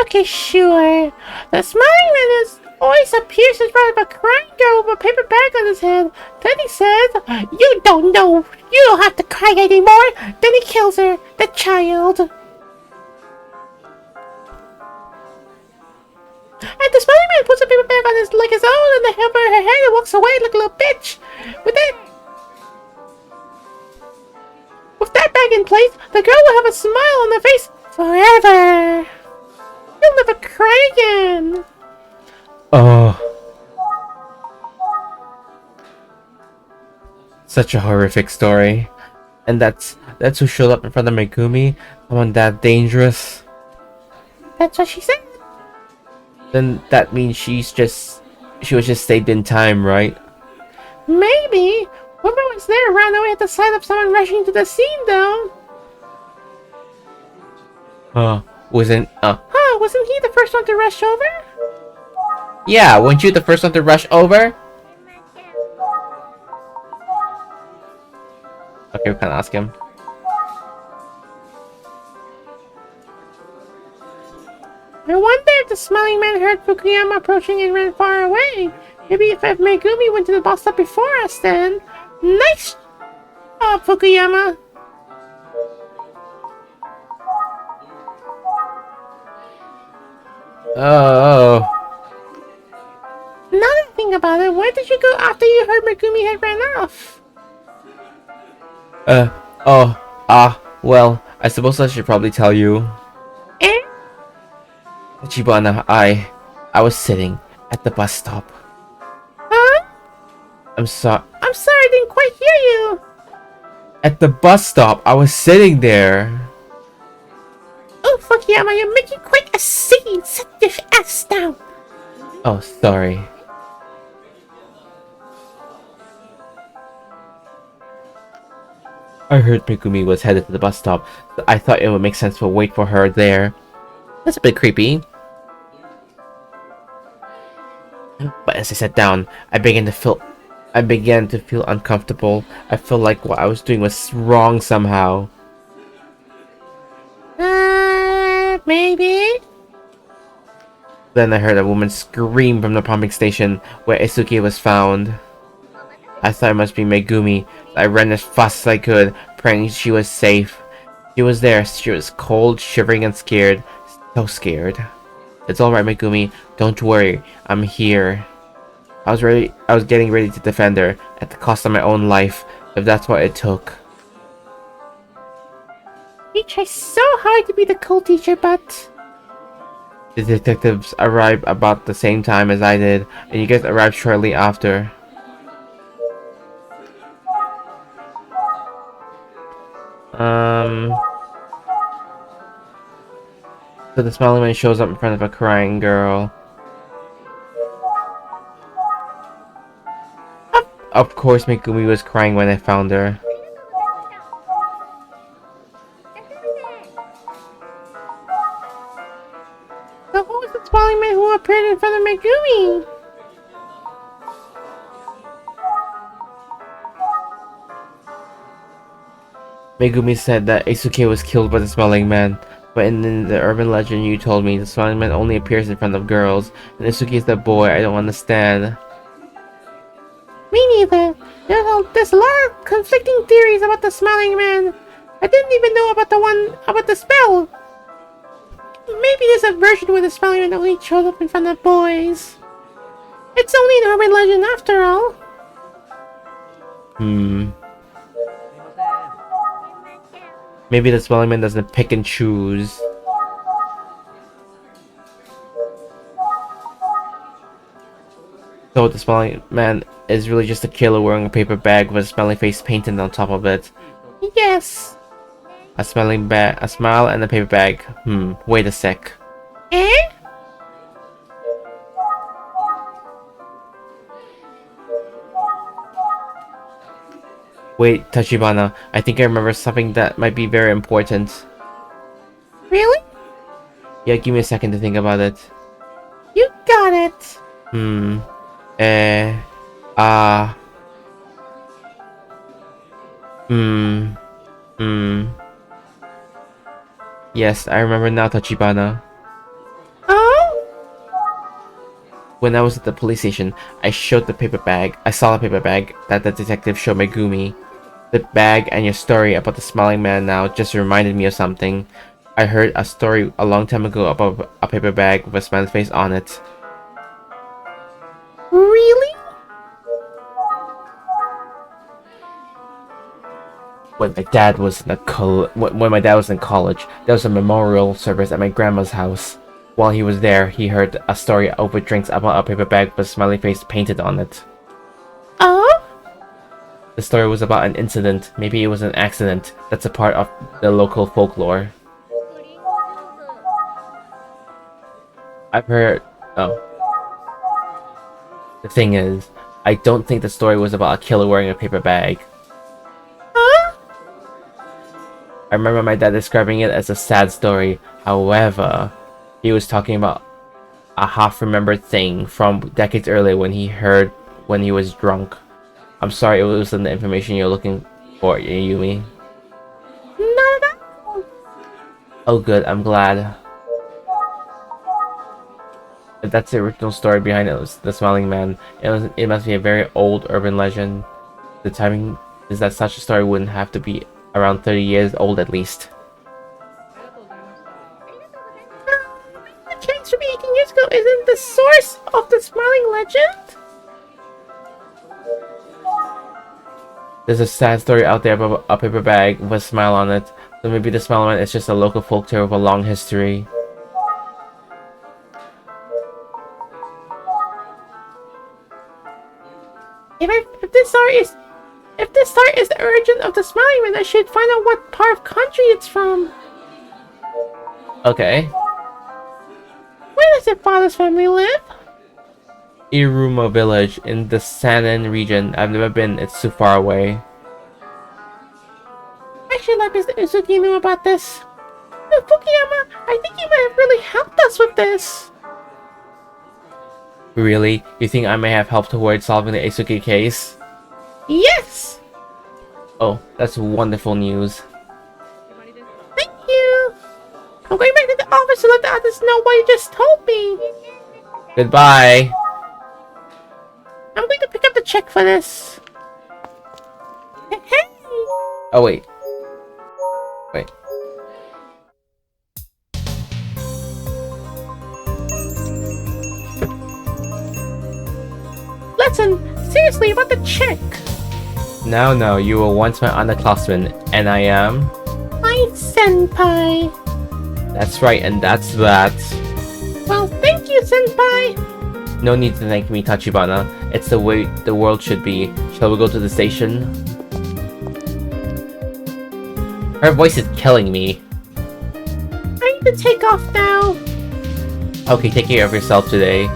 Okay, sure. The Smiling Man is always appears in front of a crying girl with a paper bag on his head. Then he says, "You don't know. You don't have to cry anymore." Then he kills her, the child. And the Smiling Man puts a paper bag on his like his own and over her head and walks away like a little bitch. With that bag in place, the girl will have a smile on her face forever. You'll never cry again. Oh, such a horrific story. And that's who showed up in front of Megumi? Someone that dangerous? That's what she said. Then that means she was just saved in time, right? Maybe. Whoever was there ran away at the sight of someone rushing to the scene, though. Wasn't Wasn't he the first one to rush over? yeah, weren't you the first one to rush over? Okay, we can ask him. I wonder if the Smiling Man heard Fukuyama approaching and ran far away. Maybe if Megumi went to the bus stop before us then. Nice job, Fukuyama. Oh. Now that I think about it, where did you go after you heard Megumi had ran off? Well, I suppose I should probably tell you. Eh? Chibana, I was sitting at the bus stop. Huh? I'm sorry. I'm sorry, I didn't quite hear you. At the bus stop, I was sitting there. Oh, Fukuyama, you're making quite a scene. Sit your ass down. Oh, sorry. I heard Megumi was headed to the bus stop. I thought it would make sense to wait for her there. That's a bit creepy. But as I sat down, I began to feel uncomfortable. I felt like what I was doing was wrong somehow. Maybe? Then I heard a woman scream from the pumping station where Isuki was found. I thought it must be Megumi. I ran as fast as I could, praying she was safe. She was there. She was cold, shivering, and scared. So scared. It's alright, Megumi. Don't worry. I'm here. I was getting ready to defend her, at the cost of my own life, if that's what it took. You try so hard to be the cool teacher, but... The detectives arrived about the same time as I did, and you guys arrived shortly after. So the Smiling Man shows up in front of a crying girl. Of course, Megumi was crying when I found her. So who was the Smiling Man who appeared in front of Megumi? Megumi said that Isuke was killed by the Smiling Man, but in the urban legend you told me, the Smiling Man only appears in front of girls, and Isuke is the boy. I don't understand. Me neither. There's a lot of conflicting theories about the Smiling Man. I didn't even know about the one about the spell. Maybe there's a version where the Smiling Man only shows up in front of boys. It's only an urban legend after all. Maybe the Smiling Man doesn't pick and choose. So the Smiling Man is really just a killer wearing a paper bag with a smiling face painted on top of it. Yes. A smile and a paper bag. Wait a sec. Eh? Wait, Tachibana, I think I remember something that might be very important. Really? Yeah, give me a second to think about it. You got it. Yes, I remember now, Tachibana. When I was at the police station, I showed the paper bag. I saw the paper bag that the detective showed Megumi. The bag and your story about the smiling man now just reminded me of something. I heard a story a long time ago about a paper bag with a smiley face on it. Really? When my dad was in college, there was a memorial service at my grandma's house. While he was there, he heard a story over drinks about a paper bag with a smiley face painted on it. Oh? The story was about an incident. Maybe it was an accident. That's a part of the local folklore. I've heard... Oh. The thing is, I don't think the story was about a killer wearing a paper bag. Huh? I remember my dad describing it as a sad story. However, he was talking about a half-remembered thing from decades earlier when he was drunk. I'm sorry it wasn't the information you're looking for, Yumi. Not at all. Oh good, I'm glad. If that's the original story behind it, was the Smiling Man. It must be a very old urban legend. The timing is that such a story wouldn't have to be around 30 years old at least. The case from 18 years ago isn't the source of the smiling legend? There's a sad story out there about a paper bag with a smile on it. So maybe the Smiling Man is just a local folktale with a long history. If this story is the origin of the Smiling Man, I should find out what part of country it's from. Okay. Where does your father's family live? Iruma village in the Sanan region. I've never been, it's too far away. I should let Mr. Uzuki know about this. Fukuyama, I think you might have really helped us with this. Really? You think I may have helped towards solving the Eisuke case? Yes! Oh, that's wonderful news. Thank you! I'm going back to the office to let the others know what you just told me. Goodbye! I'm going to pick up the check for this. Hey! Oh, wait. Wait. Listen, seriously about the check. No, you were once my underclassman, and I am... My senpai. That's right, and that's that. Well, thank you, senpai. No need to thank me, Tachibana. It's the way the world should be. Shall we go to the station? Her voice is killing me. I need to take off now. Okay, take care of yourself today.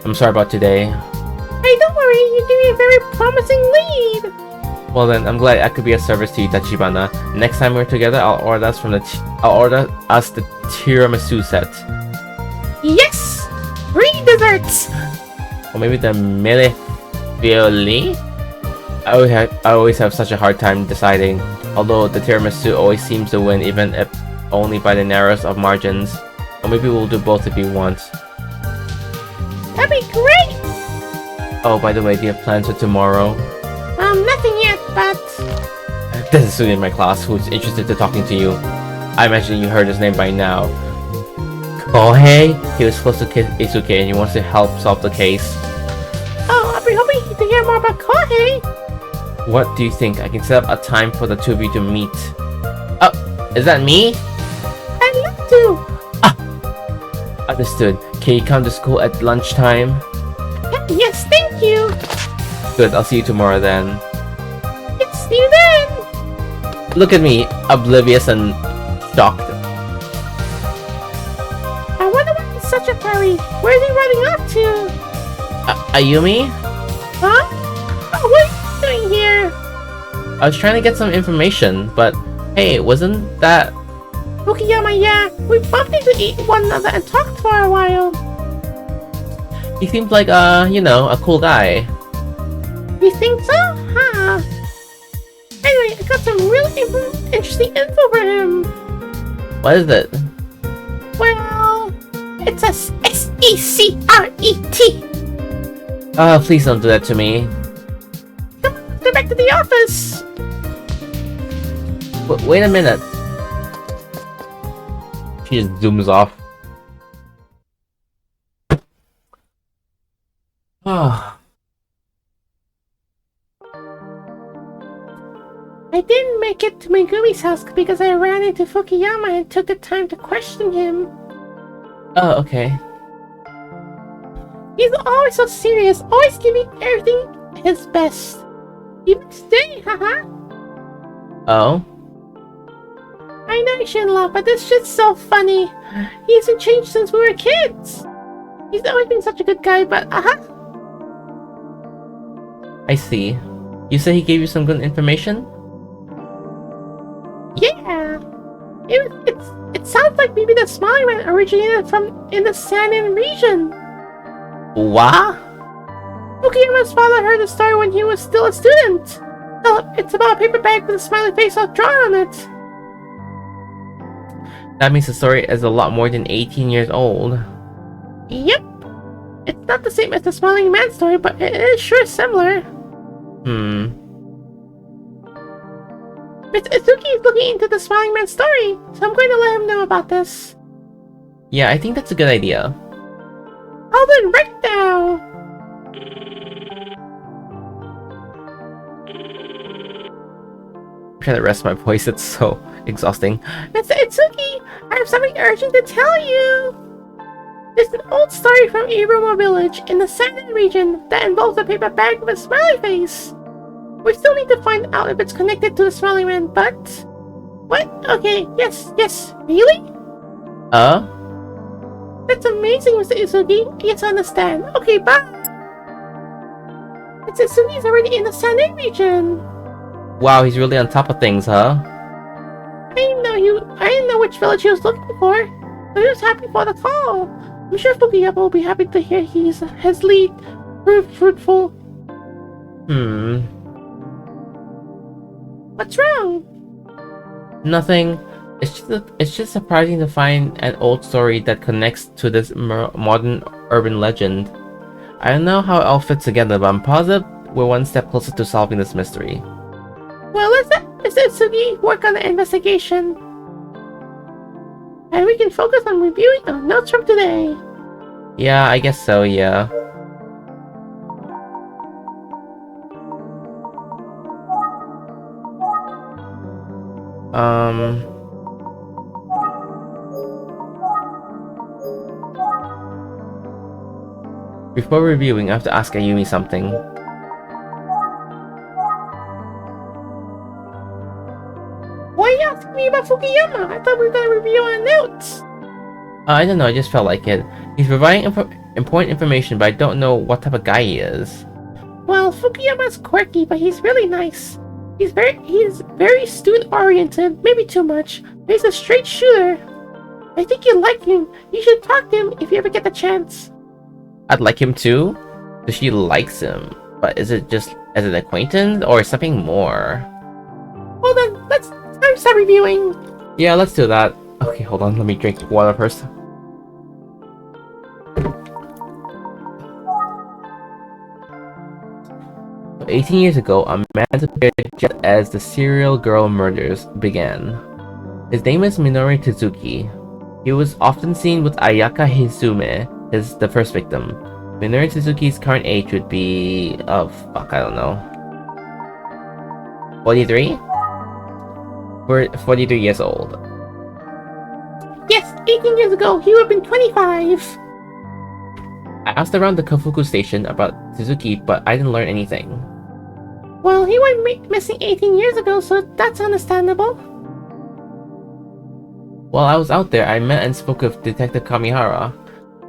I'm sorry about today. Hey, don't worry, you gave me a very promising lead. Well then, I'm glad I could be of service to you, Tachibana. Next time we're together, I'll order us the tiramisu set. Yes! 3 desserts! Or maybe the mille-fiori? I always have such a hard time deciding. Although the tiramisu always seems to win, even if only by the narrowest of margins. Or maybe we'll do both if you want. That'd be great! Oh, by the way, do you have plans for tomorrow? Nothing yet, but... There's a student in my class who's interested in talking to you. I imagine you heard his name by now. Kohei? He was close to Isuke and he wants to help solve the case. Oh, I'll be hoping to hear more about Kohei. What do you think? I can set up a time for the two of you to meet. Oh, is that me? I'd love to. Understood. Can you come to school at lunchtime? Yes, thank you. Good, I'll see you tomorrow then. Yes, see you then. Look at me, oblivious and shocked. I wonder why he's such a hurry. Where's he running off to? Ayumi? Huh? Oh, what are you doing here? I was trying to get some information, but hey, wasn't that... Fukuyama, yeah. We bumped into one another and talked for a while. He seems like, you know, a cool guy. You think so? Huh? Anyway, I got some really interesting info for him. What is it? Well, it's a S-E-C-R-E-T. Please don't do that to me. Come on, let's go back to the office. Wait a minute. She just zooms off. Ah. I didn't make it to Megumi's house because I ran into Fukuyama and took the time to question him. Oh, okay. He's always so serious, always giving everything his best. Even today, haha. Oh? I know I shouldn't laugh, but this shit's so funny. He hasn't changed since we were kids. He's always been such a good guy, but I see. You said he gave you some good information? yeah. It sounds like maybe the Smiling Man originated from in the Sanin region. What? Fukuyama's father heard the story when he was still a student. Oh, it's about a paper bag with a smiley face drawn on it. That means the story is a lot more than 18 years old. Yep. It's not the same as the Smiling Man story, but it is sure similar. Miss Itsuki is looking into the Smiling Man story, so I'm going to let him know about this. Yeah, I think that's a good idea. I'll do it right now. I'm trying to rest my voice, it's so exhausting. Mr. Itsuki, I have something urgent to tell you. There's an old story from Irumo village in the Sanin region that involves a paper bag with a smiley face. We still need to find out if it's connected to the Smiling Man, but... What? Okay, yes, really? That's amazing, Mr. Itsuki. Yes, I understand. Okay, bye. Mr. Itsuki's already in the Sanin region. Wow, he's really on top of things, huh? I didn't know which village he was looking for, but he was happy for the call. I'm sure Fukuyama will be happy to hear his lead proved fruitful. What's wrong? Nothing. It's just surprising to find an old story that connects to this modern urban legend. I don't know how it all fits together, but I'm positive we're one step closer to solving this mystery. Well, let's let Mr. Itsuki work on the investigation. And we can focus on reviewing our notes from today. Yeah, I guess so, yeah. Before reviewing, I have to ask Ayumi something. Why are you asking me about Fukuyama? I thought we were going to review our notes. I don't know, I just felt like it. He's providing important information, but I don't know what type of guy he is. Well, Fukuyama's quirky, but he's really nice. He's very student-oriented, maybe too much, but he's a straight shooter. I think you'd like him. You should talk to him if you ever get the chance. I'd like him too, so she likes him. But is it just as an acquaintance, or something more? Well then, let's start reviewing. Yeah, let's do that. Okay, hold on, let me drink water first. So 18 years ago, a man disappeared just as the serial girl murders began. His name is Minoru Tezuki. He was often seen with Ayaka Hizume, the first victim. Minoru Tezuki's current age would be... oh, fuck, I don't know. 43? 43 years old. Yes, 18 years ago, he would have been 25. I asked around the Kofuku station about Suzuki, but I didn't learn anything. Well, he went missing 18 years ago, so that's understandable. While I was out there, I met and spoke with Detective Kamihara.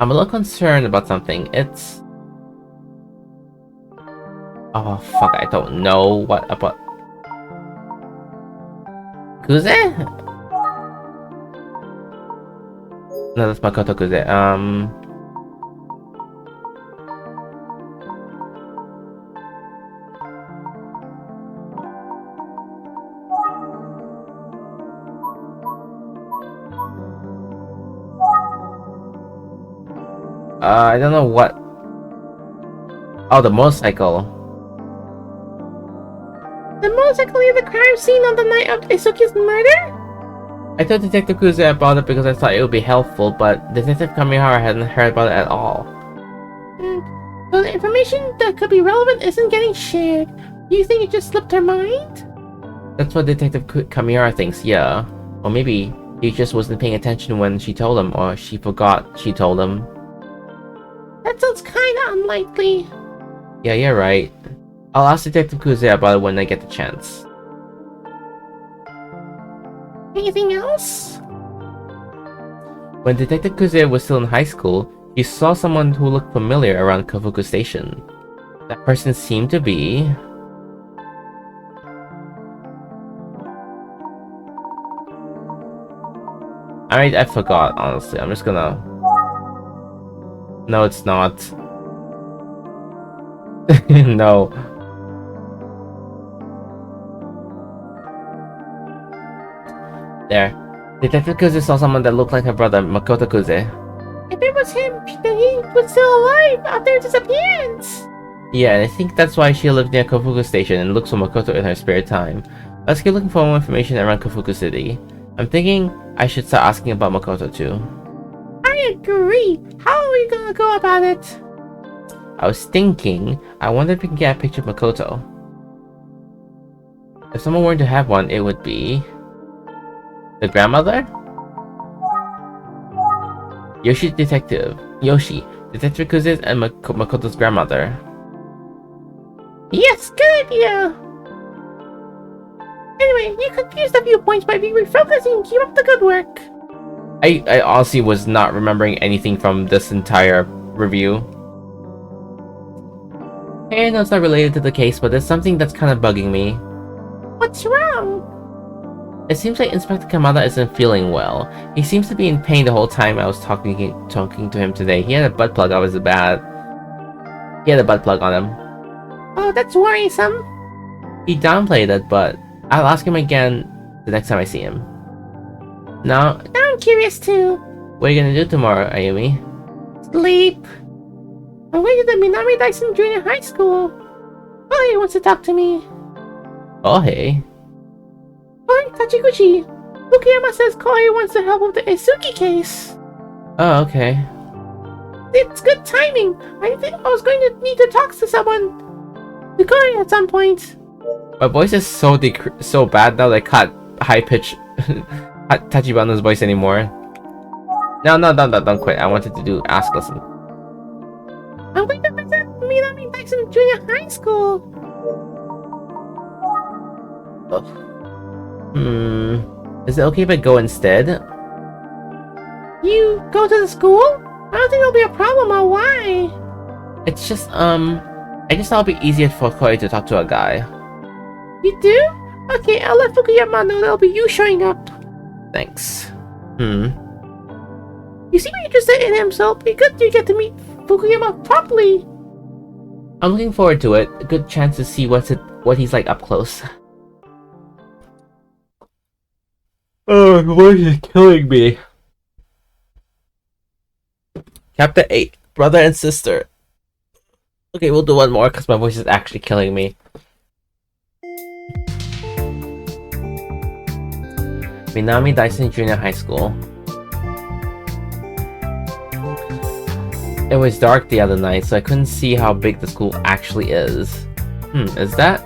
I'm a little concerned about something. It's... oh, fuck, I don't know what about... Kuze? No, that's Makoto Kuze. I don't know what... Oh, the motorcycle. The motorcycle near the crime scene on the night of Isuki's murder? I told Detective Kuze about it because I thought it would be helpful, but Detective Kamihara hadn't heard about it at all. So the information that could be relevant isn't getting shared. Do you think it just slipped her mind? That's what Detective Kamihara thinks, yeah. Or maybe he just wasn't paying attention when she told him, or she forgot she told him. That sounds kinda unlikely. Yeah, you're right. I'll ask Detective Kuze about it when I get the chance. Anything else? When Detective Kuze was still in high school, he saw someone who looked familiar around Kofuku Station. That person seemed to be... I forgot, honestly. I'm just gonna... No, it's not. No. There. Detective Kuze saw someone that looked like her brother, Makoto Kuze. If it was him, then he was still alive after his disappearance. Yeah, and I think that's why she lived near Kofuku Station and looks for Makoto in her spare time. Let's keep looking for more information around Kofuku City. I'm thinking I should start asking about Makoto too. I agree. How are we gonna go about it? I was thinking, I wonder if we can get a picture of Makoto. If someone were to have one, it would be... the grandmother? Yoshi, Detective Kuze's and Makoto's grandmother. Yes, good idea. Anyway, you confused a few points by being refocusing. Keep up the good work. I honestly was not remembering anything from this entire review. Hey, I know it's not related to the case, but there's something that's kind of bugging me. What's wrong? It seems like Inspector Kamada isn't feeling well. He seems to be in pain the whole time I was talking to him today. He had a butt plug. He had a butt plug on him. Oh, that's worrisome. He downplayed it, but I'll ask him again the next time I see him. Now I'm curious too. what are you gonna do tomorrow, Ayumi? Sleep. I'm waiting at Minami Dyson Junior High School. Oh, he wants to talk to me. Oh, hey. Oh, Tachiguchi. Fukuyama says Koi wants to help with the Isuki case. Oh, okay. It's good timing. I think I was going to need to talk to someone. To Koi at some point. My voice is so bad now that I can't high-pitch Tachibana's voice anymore. No, don't quit. I wanted to do Ask Listen. I'm going to visit Minami Dyson Junior High School. Is it okay if I go instead? You go to the school? I don't think there'll be a problem, or why? It's just, I just thought it'd be easier for Koi to talk to a guy. You do? Okay, I'll let Fukuyama know that'll be you showing up. Thanks. You seem interested in him, so it'll be good you get to meet Fukuyama properly. I'm looking forward to it. A good chance to see what he's like up close. Oh, voice is killing me. Chapter 8, Brother and Sister. Okay, we'll do one more because my voice is actually killing me. Minami Dyson Junior High School. It was dark the other night, so I couldn't see how big the school actually is. Is that?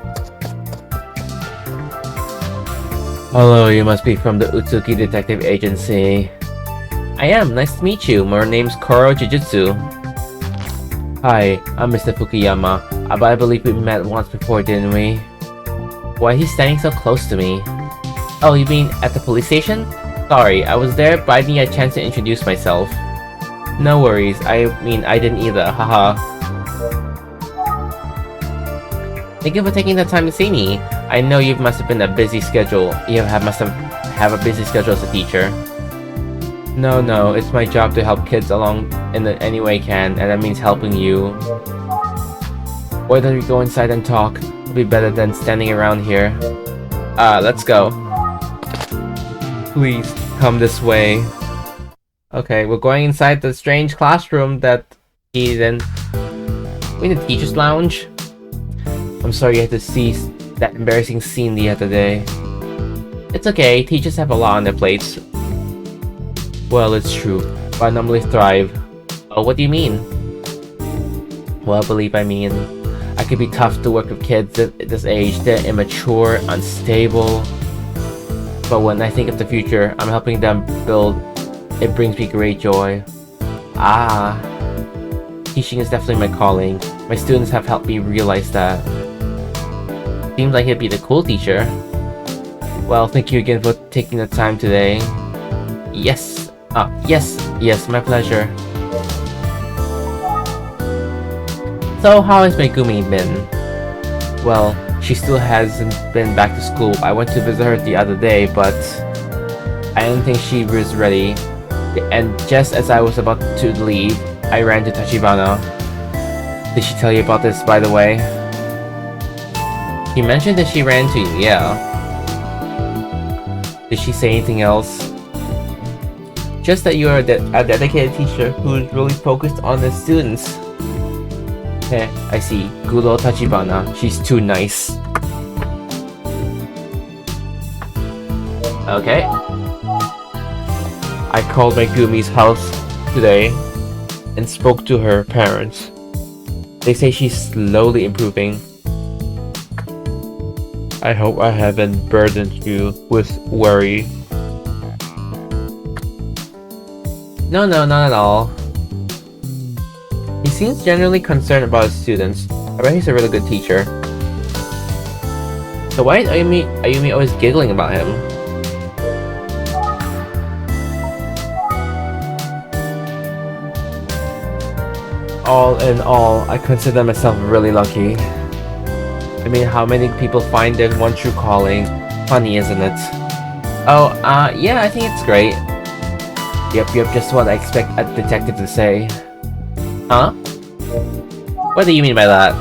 Hello, you must be from the Utsuki Detective Agency. I am, nice to meet you. My name's Coro Jujutsu. Hi, I'm Mr. Fukuyama, but I believe we met once before, didn't we? Why is he standing so close to me? Oh, you mean at the police station? Sorry, I was there, but I didn't get a chance to introduce myself. No worries, I didn't either, haha. Thank you for taking the time to see me. I know you must have a busy schedule as a teacher. No, it's my job to help kids along in any way I can, and that means helping you. Why don't we go inside and talk? It'll be better than standing around here. Let's go. Please, come this way. Okay, we're going inside the strange classroom that he's in. We in the teacher's lounge? I'm sorry you had to see that embarrassing scene the other day. It's okay, teachers have a lot on their plates. Well, it's true, but I normally thrive. Oh, what do you mean? Well, I mean, I could be tough to work with kids at this age. They're immature, unstable. But when I think of the future, I'm helping them build. It brings me great joy. Ah, teaching is definitely my calling. My students have helped me realize that. Seems like he'd be the cool teacher. Well, thank you again for taking the time today. Yes, yes, my pleasure. So, how has Megumi been? Well, she still hasn't been back to school. I went to visit her the other day, but I didn't think she was ready. And just as I was about to leave, I ran to Tachibana. Did she tell you about this, by the way? She mentioned that she ran to you, yeah. Did she say anything else? Just that you are a dedicated teacher who's really focused on the students. Heh, I see. Good old Tachibana. She's too nice. Okay. I called Megumi's house today and spoke to her parents. They say she's slowly improving. I hope I haven't burdened you with worry. No, not at all. He seems generally concerned about his students. I bet he's a really good teacher. So why is Ayumi always giggling about him? All in all, I consider myself really lucky. I mean, how many people find their one true calling? Funny, isn't it? Oh, yeah, I think it's great. Yep, just what I expect a detective to say. Huh? What do you mean by that?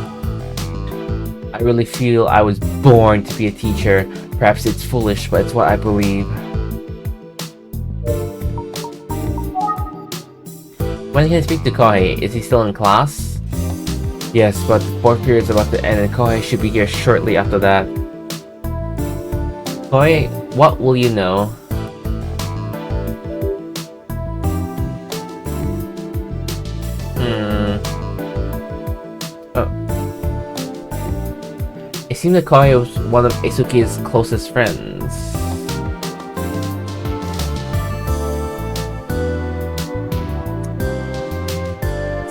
I really feel I was born to be a teacher. Perhaps it's foolish, but it's what I believe. When can I speak to Kohei? Is he still in class? Yes, but the fourth period's about to end and Kohei should be here shortly after that. Kohei, what will you know? Oh. It seemed that Kohei was one of Eisuke's closest friends.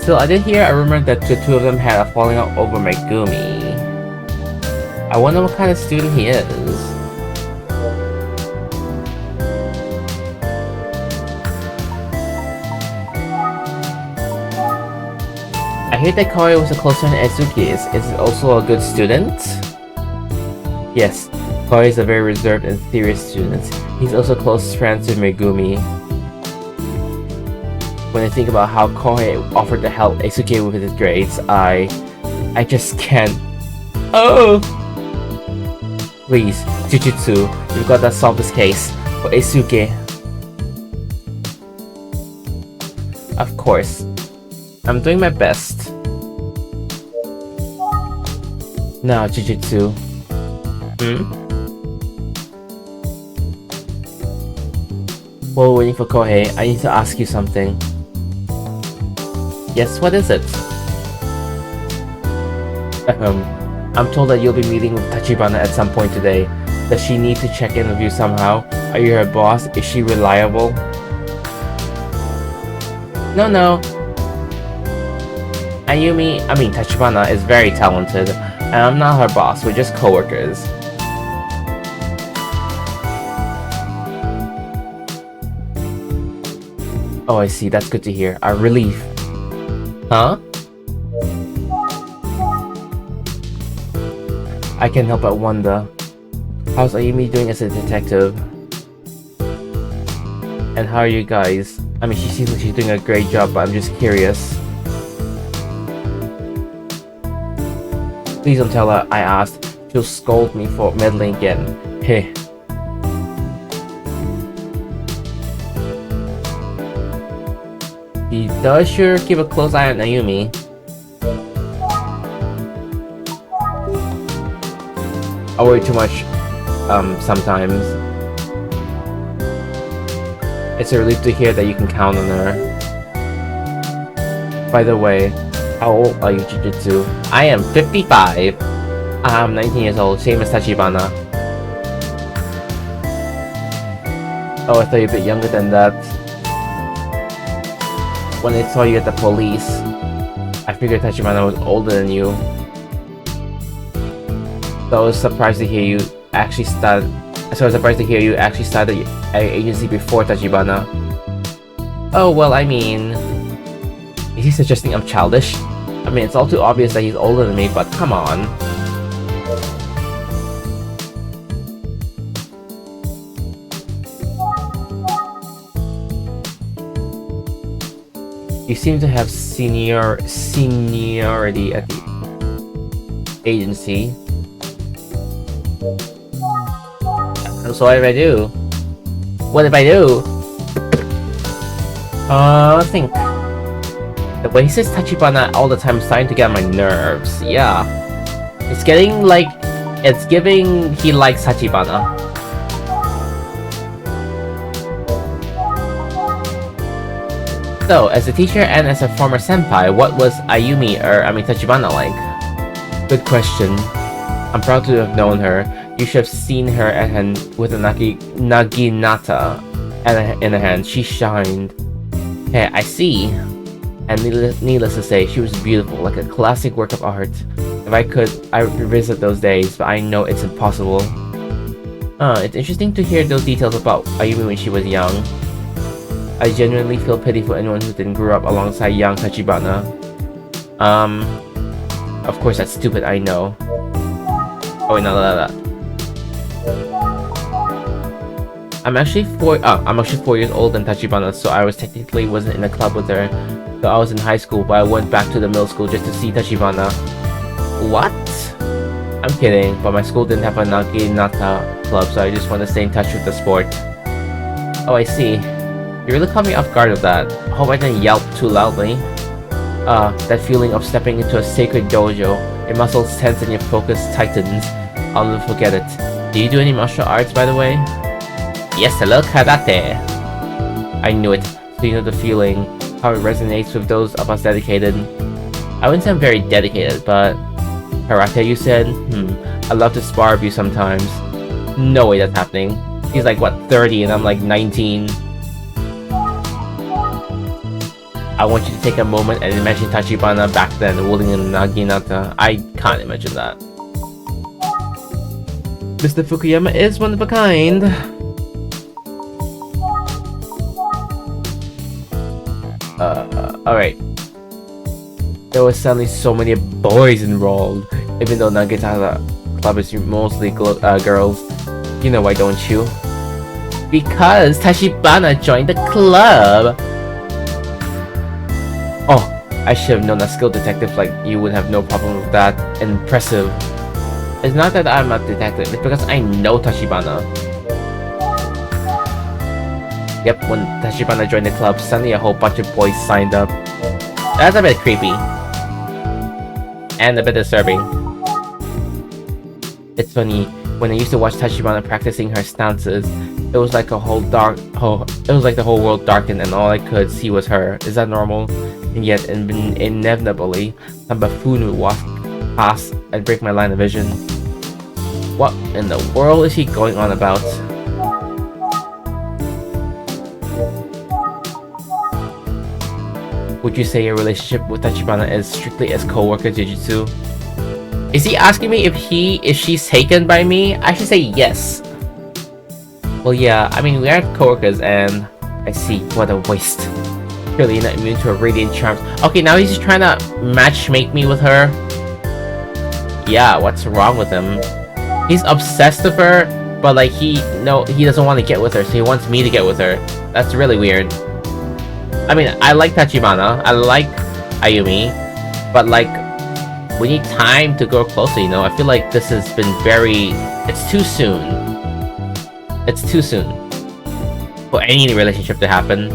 Still, I did hear a rumor that the two of them had a falling out over Megumi. I wonder what kind of student he is. I heard that Coro was a close friend of Eisuke's. Is he also a good student? Yes, Coro is a very reserved and serious student. He's also close friends with Megumi. When I think about how Kohei offered to help Eisuke with his grades, I just can't. Oh! Please, Jujutsu, you've got to solve this case for Eisuke. Of course. I'm doing my best. Now, Jujutsu. While waiting for Kohei, I need to ask you something. Yes, what is it? I'm told that you'll be meeting with Tachibana at some point today. Does she need to check in with you somehow? Are you her boss? Is she reliable? No. Tachibana is very talented, and I'm not her boss, we're just co-workers. Oh, I see, that's good to hear. A relief. Huh? I can't help but wonder. How's Ayumi doing as a detective? And how are you guys? I mean, she seems like she's doing a great job, but I'm just curious. Please don't tell her I asked. She'll scold me for meddling again. Heh. He does sure keep a close eye on Ayumi. I worry too much sometimes. It's a relief to hear that you can count on her. By the way, how old are you, Jujutsu? I am 55. I'm 19 years old, same as Tachibana. Oh, I thought you were a bit younger than that. When I saw you at the police, I figured Tachibana was older than you. So I was surprised to hear you actually started an agency before Tachibana. Oh, well, I mean... Is he suggesting I'm childish? I mean, it's all too obvious that he's older than me, but come on. You seem to have seniority at the agency. So what did I do? What did I do? Think. The way he says Tachibana all the time is starting to get on my nerves. Yeah. It's getting like... It's giving he likes Tachibana. So, as a teacher and as a former senpai, what was Tachibana like? Good question. I'm proud to have known her. You should have seen her at hand with a naginata in her hand. She shined. Hey, I see. And needless to say, she was beautiful, like a classic work of art. If I could, I would revisit those days, but I know it's impossible. It's interesting to hear those details about Ayumi when she was young. I genuinely feel pity for anyone who didn't grow up alongside young Tachibana. Of course that's stupid, I know. Oh wait, no. I'm actually 4 years older than Tachibana, so I technically wasn't in a club with her. So I was in high school, but I went back to the middle school just to see Tachibana. What? I'm kidding, but my school didn't have a Naginata club, so I just want to stay in touch with the sport. Oh, I see. You really caught me off guard with that. I hope I didn't yelp too loudly. That feeling of stepping into a sacred dojo. Your muscles tense and your focus tightens. I'll never forget it. Do you do any martial arts, by the way? Yes, hello, karate! I knew it. So you know the feeling. How it resonates with those of us dedicated. I wouldn't say I'm very dedicated, but... Karate, you said? I'd love to spar with you sometimes. No way that's happening. He's like, what, 30 and I'm like 19. I want you to take a moment and imagine Tachibana back then wielding a naginata. I can't imagine that. Mr. Fukuyama is one of a kind. Alright. There were suddenly so many boys enrolled, even though Nagitata Club is mostly girls. You know why, don't you? Because Tachibana joined the club! Oh, I should have known a skilled detective like you would have no problem with that. Impressive. It's not that I'm a detective, it's because I know Tachibana. Yep, when Tachibana joined the club, suddenly a whole bunch of boys signed up. That's a bit creepy. And a bit disturbing. It's funny, when I used to watch Tachibana practicing her stances, it was like the whole world darkened and all I could see was her. Is that normal? And yet, inevitably, some buffoon would walk past and break my line of vision. What in the world is he going on about? Would you say your relationship with Tachibana is strictly as co-worker Jujutsu? Is he asking me if she's taken by me? I should say yes. Well, yeah, I mean, we are co-workers and I see, what a waste. Surely you're not immune to her radiant charms. Okay, now he's just trying to matchmake me with her. Yeah, what's wrong with him? He's obsessed with her, but like he doesn't want to get with her, so he wants me to get with her. That's really weird. I mean, I like Tachibana, I like Ayumi, but like, we need time to grow closer, you know? I feel like this has been it's too soon. It's too soon for any relationship to happen.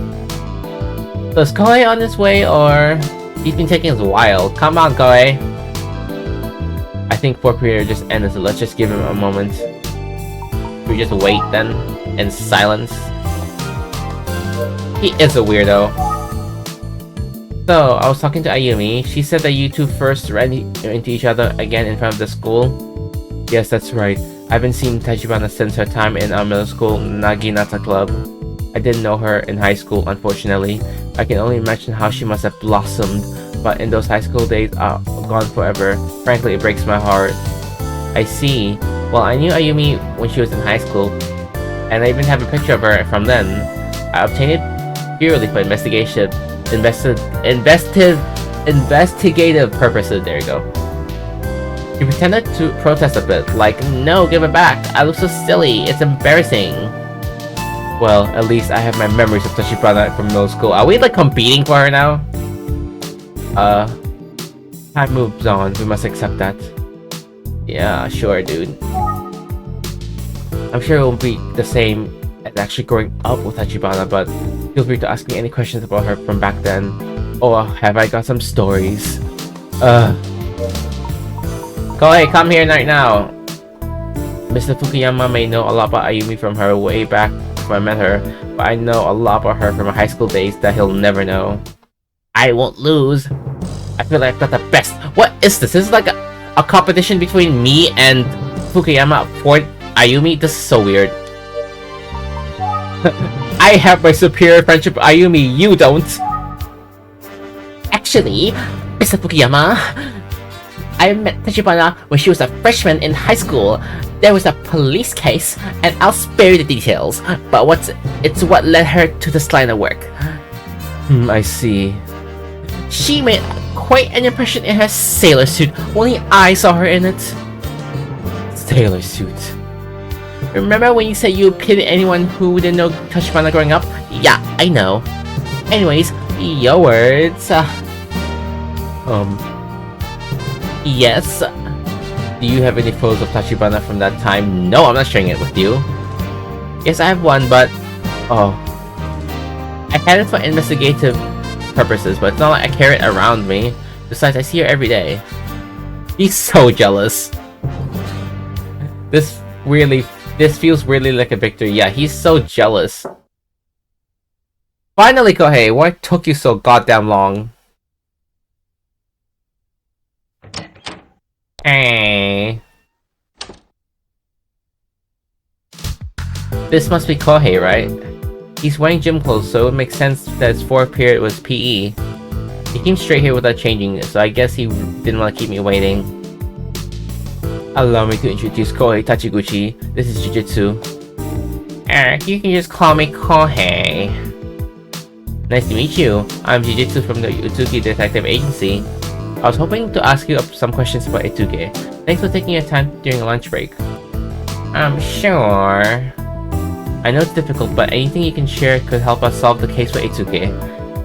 So is Koei on his way, or he's been taking his while? Come on, Koei. I think 4th period just ended, so let's just give him a moment. We just wait then, in silence. He is a weirdo. So, I was talking to Ayumi. She said that you two first ran into each other again in front of the school. Yes, that's right. I've been seeing Tachibana since her time in our middle school Naginata Club. I didn't know her in high school, unfortunately. I can only imagine how she must have blossomed, but in those high school days are gone forever. Frankly, it breaks my heart. I see. Well, I knew Ayumi when she was in high school, and I even have a picture of her from then. I obtained it purely for investigative purposes. There you go. He pretended to protest a bit, like, no, give it back. I look so silly. It's embarrassing. Well, at least I have my memories of Tachibana from middle school. Are we like competing for her now? Time moves on. We must accept that. Yeah, sure, dude. I'm sure it won't be the same as actually growing up with Tachibana, but feel free to ask me any questions about her from back then. Oh, have I got some stories? Kohei, come here right now. Mr. Fukuyama may know a lot about Ayumi from her way back when I met her, but I know a lot about her from my high school days that he'll never know. I won't lose. I feel like I've got the best. What is this? This is like a competition between me and Fukuyama for Ayumi? This is so weird. I have my superior friendship with Ayumi, you don't. Actually, Mr. Fukuyama, I met Tachibana when she was a freshman in high school. There was a police case, and I'll spare you the details, but it's what led her to this line of work. I see. She made quite an impression in her sailor suit. Only I saw her in it. Sailor suit. Remember when you said you pitied anyone who didn't know Tachibana growing up? Yeah, I know. Anyways, your words. Yes. Do you have any photos of Tachibana from that time? No, I'm not sharing it with you. Yes, I have one, but... oh. I had it for investigative purposes, but it's not like I carry it around me. Besides, I see her every day. He's so jealous. This feels really like a victory. Yeah, he's so jealous. Finally, Kohei, why took you so goddamn long? Hey. This must be Kohei, right? He's wearing gym clothes, so it makes sense that his 4th period was PE. He came straight here without changing, so I guess he didn't want to keep me waiting. Allow me to introduce Kohei Tachiguchi. This is Jujutsu. You can just call me Kohei. Nice to meet you. I'm Jujutsu from the Utsuki Detective Agency. I was hoping to ask you some questions about Etuge. Thanks for taking your time during a lunch break. Sure. I know it's difficult, but anything you can share could help us solve the case for Etuge.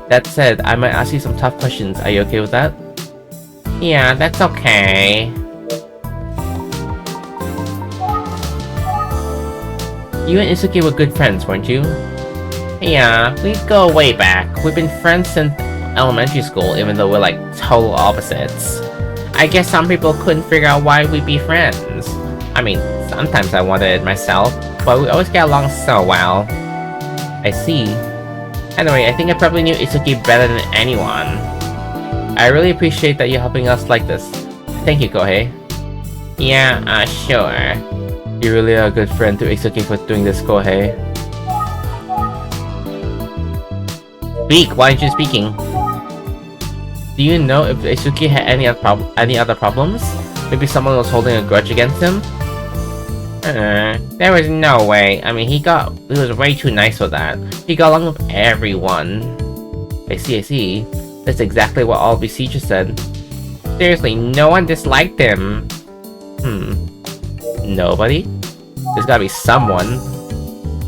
That said, I might ask you some tough questions. Are you okay with that? Yeah, that's okay. You and Isuke were good friends, weren't you? Yeah, we go way back. We've been friends since elementary school, even though we're like total opposites. I guess some people couldn't figure out why we'd be friends. I mean, sometimes I wanted it myself, but we always get along so well. I see. Anyway, I think I probably knew Isuke better than anyone. I really appreciate that you're helping us like this. Thank you, Kohei. Yeah, sure. You really are a good friend to Isuke for doing this, Kohei. Speak, why aren't you speaking? Do you know if Isuke had any other problems? Maybe someone was holding a grudge against him? There was no way. I mean, he was way too nice for that. He got along with everyone. I see. That's exactly what all Besiegers said. Seriously, no one disliked him. Nobody? There's gotta be someone.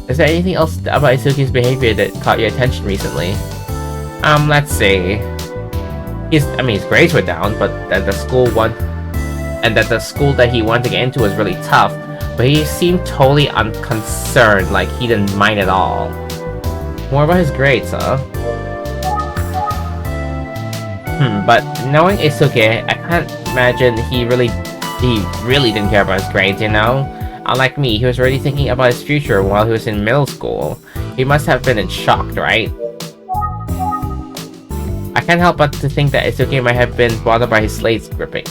Is there anything else about Isuke's behavior that caught your attention recently? Let's see. His grades were down, but that the school that he wanted to get into was really tough. But he seemed totally unconcerned, like he didn't mind at all. More about his grades, huh? But knowing Isuke, I can't imagine he really He really didn't care about his grades, you know? Unlike me, he was already thinking about his future while he was in middle school. He must have been in shock, right? I can't help but to think that Itsuki might have been bothered by his grade slipping.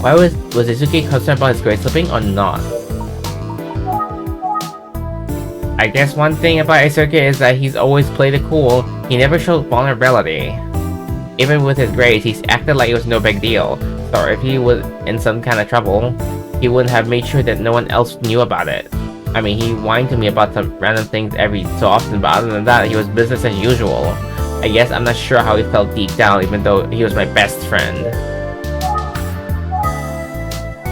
Why was Itsuki concerned about his grade slipping or not? I guess one thing about Itsuki is that he's always played it cool. He never showed vulnerability. Even with his grades, he's acted like it was no big deal. So if he was in some kind of trouble, he wouldn't have made sure that no one else knew about it. I mean, he whined to me about some random things every so often, but other than that, he was business as usual. I guess I'm not sure how he felt deep down, even though he was my best friend.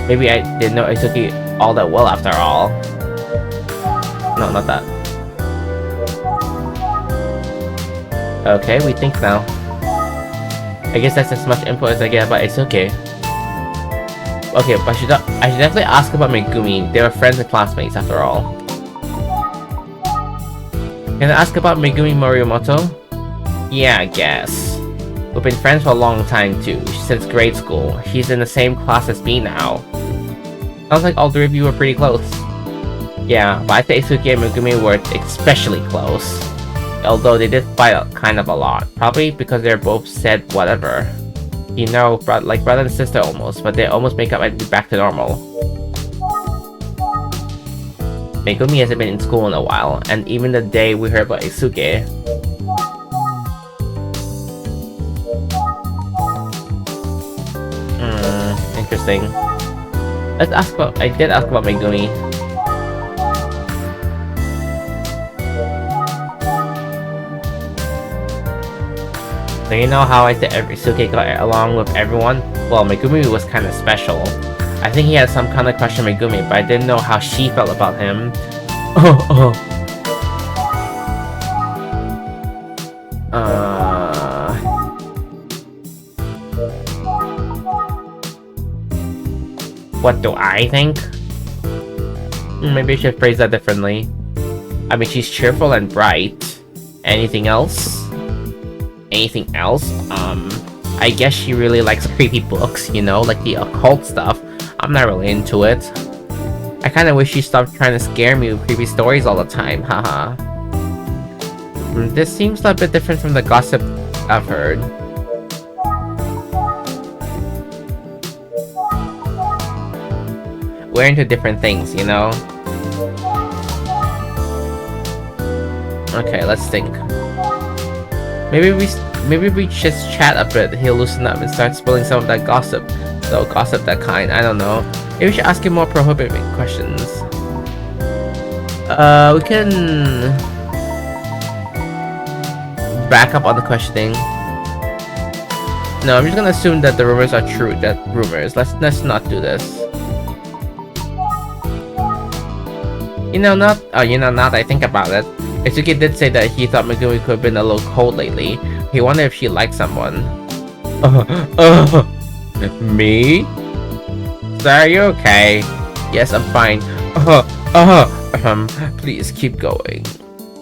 Maybe I didn't know Itsuki all that well after all. No, not that. Okay, we think now. I guess that's as much info as I get about Itsuki. Okay, but I should definitely ask about Megumi. They were friends and classmates after all. Can I ask about Megumi Morimoto? Yeah, I guess. We've been friends for a long time too, since grade school. She's in the same class as me now. Sounds like all three of you were pretty close. Yeah, but I think Itsuki and Megumi were especially close. Although they did fight kind of a lot. Probably because they both said whatever. You know, like brother and sister almost, but they almost make up and be back to normal. Megumi hasn't been in school in a while, and even the day we heard about Itsuki. Interesting. I did ask about Megumi. So you know how I said Itsuki got along with everyone? Well, Megumi was kind of special. I think he had some kind of crush on Megumi, but I didn't know how she felt about him. What do I think? Maybe I should phrase that differently. I mean, she's cheerful and bright. Anything else? Anything else? I guess she really likes creepy books, you know, like the occult stuff. I'm not really into it. I kinda wish she stopped trying to scare me with creepy stories all the time, haha. This seems a bit different from the gossip I've heard. We're into different things, you know? Okay, let's think. Maybe we just chat a bit, he'll loosen up and start spilling some of that gossip. So gossip that kind, I don't know. Maybe we should ask him more prohibiting questions. We can back up on the questioning. No, I'm just gonna assume that the rumors are true, Let's not do this. You know, now that I think about it, Itsuki did say that he thought Megumi could have been a little cold lately. He wondered if she liked someone. Me? Sir, are you okay? Yes, I'm fine. Please keep going.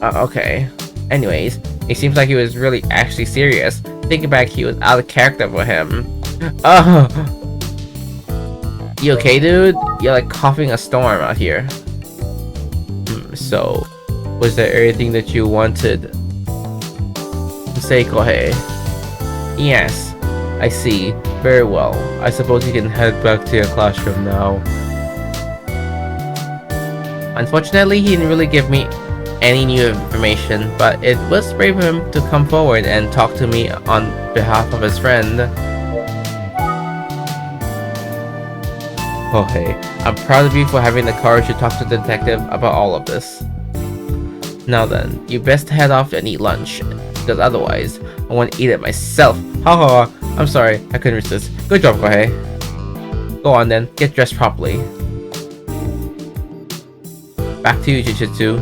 Okay. Anyways, it seems like he was really actually serious. Thinking back, he was out of character for him. You okay, dude? You're like coughing a storm out here. So, was there anything that you wanted to say, Kohei? Yes, I see. Very well. I suppose you can head back to your classroom now. Unfortunately, he didn't really give me any new information, but it was brave of him to come forward and talk to me on behalf of his friend. Kohei, I'm proud of you for having the courage to talk to the detective about all of this. Now then, you best head off and eat lunch, because otherwise, I want to eat it myself. Haha, I'm sorry, I couldn't resist. Good job, Kohei. Go on then, get dressed properly. Back to you, Jujutsu.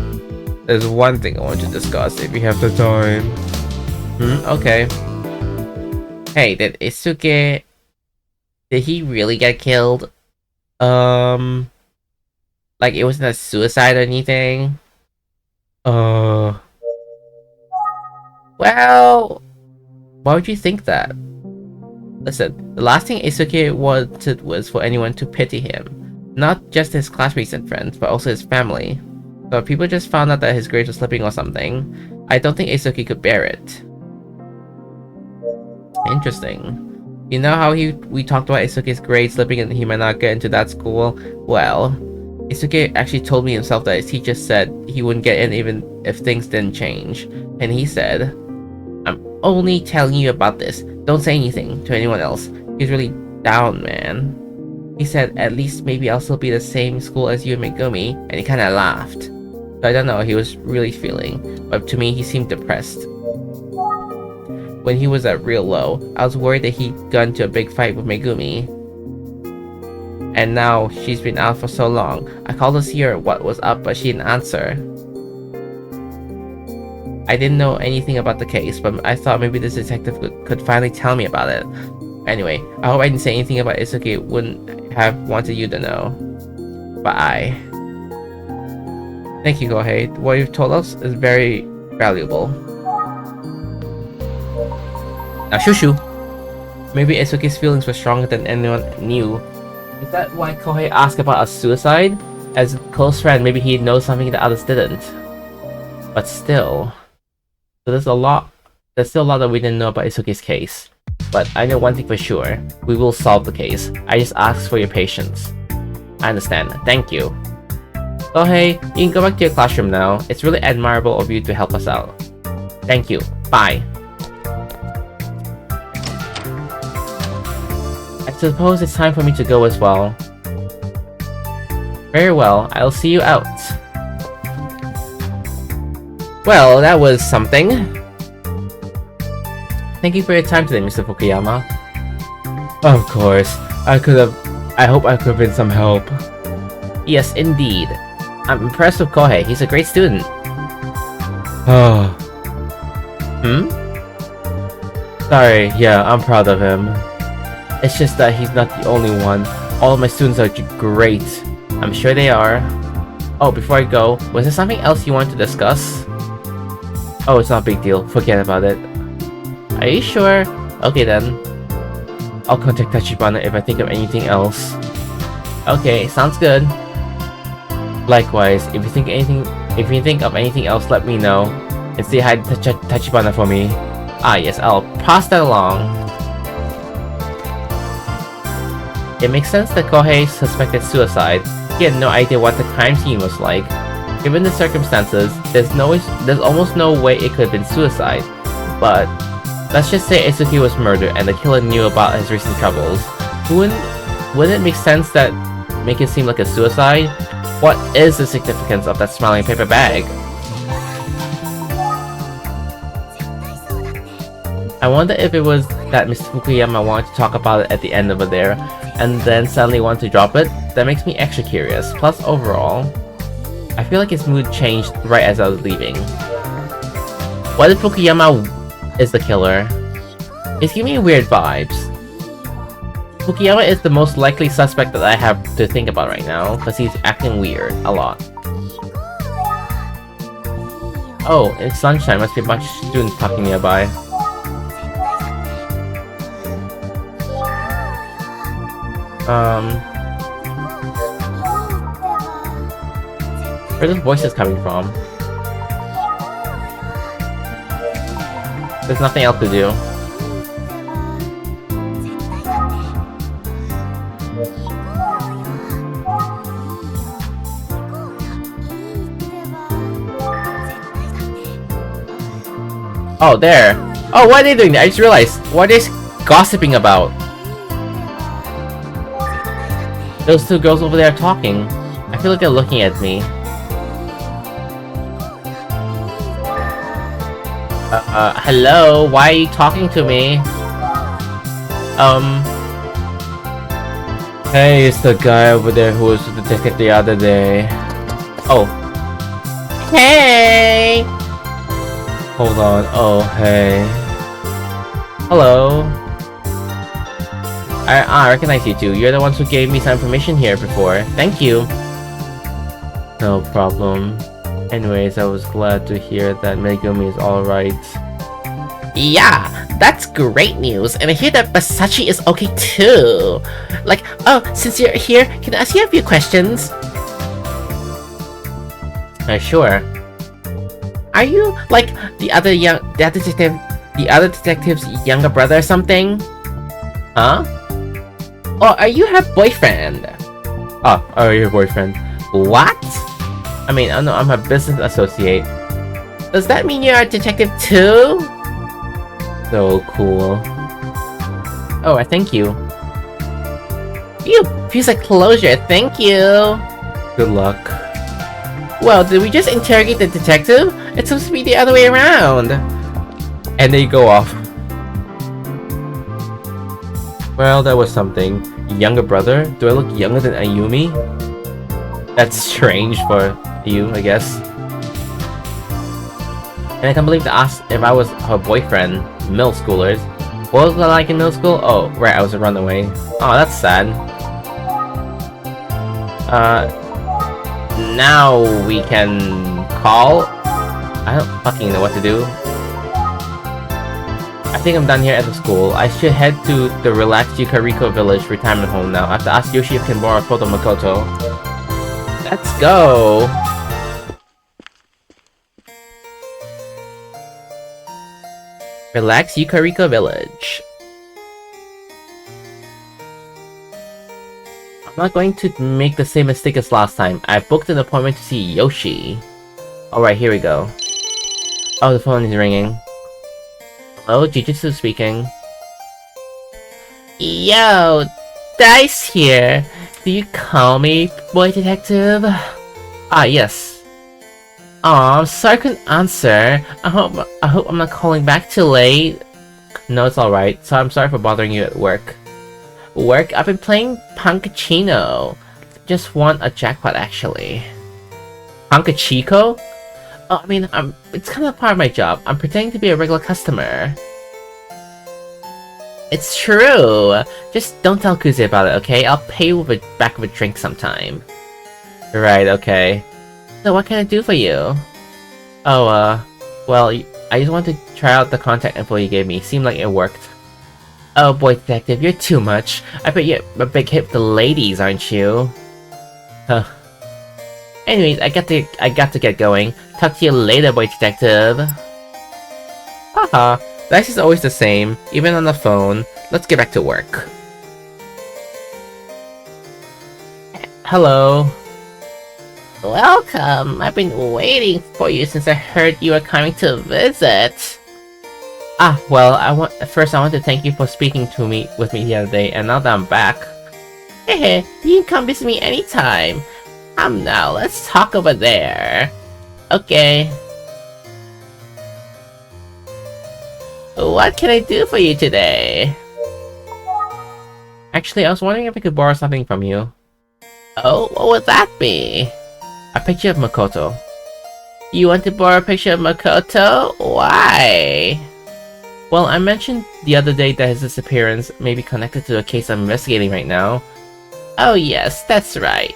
There's one thing I want to discuss if you have the time. Okay. Hey, did Itsuki... Did he really get killed? Like it wasn't a suicide or anything? Well... Why would you think that? Listen, the last thing Isuke wanted was for anyone to pity him. Not just his classmates and friends, but also his family. So if people just found out that his grades were slipping or something, I don't think Isuke could bear it. Interesting. You know how we talked about Isuke's grades slipping and he might not get into that school? Well, Isuke actually told me himself that his teacher said he wouldn't get in even if things didn't change. And he said, "I'm only telling you about this. Don't say anything to anyone else." He's really down, man. He said, "At least maybe I'll still be the same school as you and Megumi," and he kinda laughed. So I don't know what he was really feeling, but to me he seemed depressed. When he was at real low, I was worried that he'd got into a big fight with Megumi. And now she's been out for so long. I called to see her what was up, but she didn't answer. I didn't know anything about the case, but I thought maybe this detective could finally tell me about it. Anyway, I hope I didn't say anything about Isuke wouldn't have wanted you to know. Bye. Thank you, Kohei. What you've told us is very valuable. Now, Shushu! Maybe Isuke's feelings were stronger than anyone knew. Is that why Kohei asked about a suicide? As a close friend, maybe he knows something that others didn't. But still... So there's still a lot that we didn't know about Isuke's case. But I know one thing for sure. We will solve the case. I just ask for your patience. I understand. Thank you. Kohei, you can go back to your classroom now. It's really admirable of you to help us out. Thank you. Bye. I suppose it's time for me to go as well. Very well, I'll see you out. Well, that was something. Thank you for your time today, Mr. Fukuyama. Of course, I hope I could have been some help. Yes, indeed. I'm impressed with Kohei, he's a great student. Oh. Sorry, yeah, I'm proud of him. It's just that he's not the only one. All of my students are great. I'm sure they are. Oh, before I go, was there something else you wanted to discuss? Oh, it's not a big deal. Forget about it. Are you sure? Okay then. I'll contact Tachibana if I think of anything else. Okay, sounds good. Likewise, if you think of anything else, let me know. And say hi to Tachibana for me. Ah yes, I'll pass that along. It makes sense that Kohei suspected suicide. He had no idea what the crime scene was like. Given the circumstances, there's almost no way it could have been suicide. But let's just say Isuke was murdered and the killer knew about his recent troubles. Wouldn't it make sense that make it seem like a suicide? What is the significance of that smiling paper bag? I wonder if it was that Mr. Fukuyama wanted to talk about it at the end over there, and then suddenly wanted to drop it. That makes me extra curious. Plus, overall, I feel like his mood changed right as I was leaving. What if Fukuyama is the killer? It's giving me weird vibes. Fukuyama is the most likely suspect that I have to think about right now, because he's acting weird a lot. Oh, it's lunchtime. Must be a bunch of students talking nearby. Where are those voices coming from? There's nothing else to do. Oh, there! Oh, what are they doing there? I just realized. What are they gossiping about? Those two girls over there are talking. I feel like they're looking at me. Hello? Why are you talking to me? Hey, it's the guy over there who was with the ticket the other day. Oh. Hey! Hold on. Oh, hey. Hello. I recognize you two. You're the ones who gave me some information here before. Thank you. No problem. Anyways, I was glad to hear that Megumi is alright. Yeah, that's great news, and I hear that Versace is okay too. Like, oh, since you're here, can I ask you a few questions? Sure. Are you like the other detective's younger brother or something? Huh? Or are you her boyfriend? Oh, your boyfriend. What? I mean, no, I'm a business associate. Does that mean you're a detective too? So cool. Oh, thank you. Phew, feels like closure, thank you. Good luck. Well, did we just interrogate the detective? It's supposed to be the other way around. And they go off. Well, that was something. Younger brother? Do I look younger than Ayumi? That's strange for you, I guess. And I can't believe they asked if I was her boyfriend. Middle schoolers. What was I like in middle school? Oh, right, I was a runaway. Oh, that's sad. Now we can call? I don't fucking know what to do. I think I'm done here at the school. I should head to the relaxed Yukariko Village retirement home now. I have to ask Yoshi if he can borrow a photo of Makoto. Let's go! Relax Yukariko Village. I'm not going to make the same mistake as last time. I booked an appointment to see Yoshi. Alright, here we go. Oh, the phone is ringing. Hello, Jujutsu speaking. Yo, Dice here. Do you call me, boy detective? Ah, yes. Aw, I'm sorry I couldn't answer. I hope I'm not calling back too late. No, it's alright. So I'm sorry for bothering you at work. Work? I've been playing Punkachino. Just won a jackpot, actually. Punkachiko? Oh, I mean, it's kind of part of my job. I'm pretending to be a regular customer. It's true. Just don't tell Kuze about it, okay? I'll pay you with back with a drink sometime. Right, okay. So what can I do for you? Oh, well, I just want to try out the contact info you gave me. Seemed like it worked. Oh boy, detective, you're too much. I bet you're a big hit with the ladies, aren't you? Huh. Anyways, I got to get going. Talk to you later, boy detective. Haha, Dice is always the same, even on the phone. Let's get back to work. Hello. Welcome. I've been waiting for you since I heard you were coming to visit. Ah, well, first I want to thank you for speaking with me the other day, and now that I'm back. Hey, you can come visit me anytime. Now, let's talk over there. Okay. What can I do for you today? Actually, I was wondering if I could borrow something from you. Oh, what would that be? A picture of Makoto. You want to borrow a picture of Makoto? Why? Well, I mentioned the other day that his disappearance may be connected to a case I'm investigating right now. Oh yes, that's right.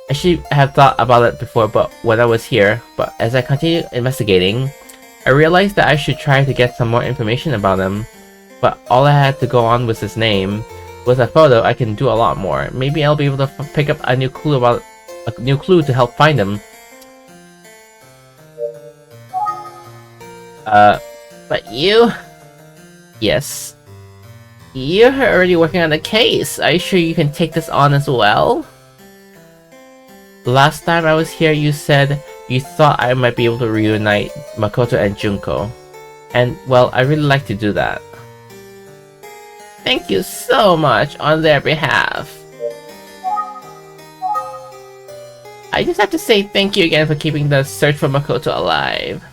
I should have thought about it before, but when I was here, but as I continued investigating, I realized that I should try to get some more information about him. But all I had to go on was his name. With a photo, I can do a lot more. Maybe I'll be able to pick up a new clue to help find him. But you? Yes. You're already working on the case. Are you sure you can take this on as well? Last time I was here, you said you thought I might be able to reunite Makoto and Junko. And, well, I really like to do that. Thank you so much on their behalf. I just have to say thank you again for keeping the search for Makoto alive.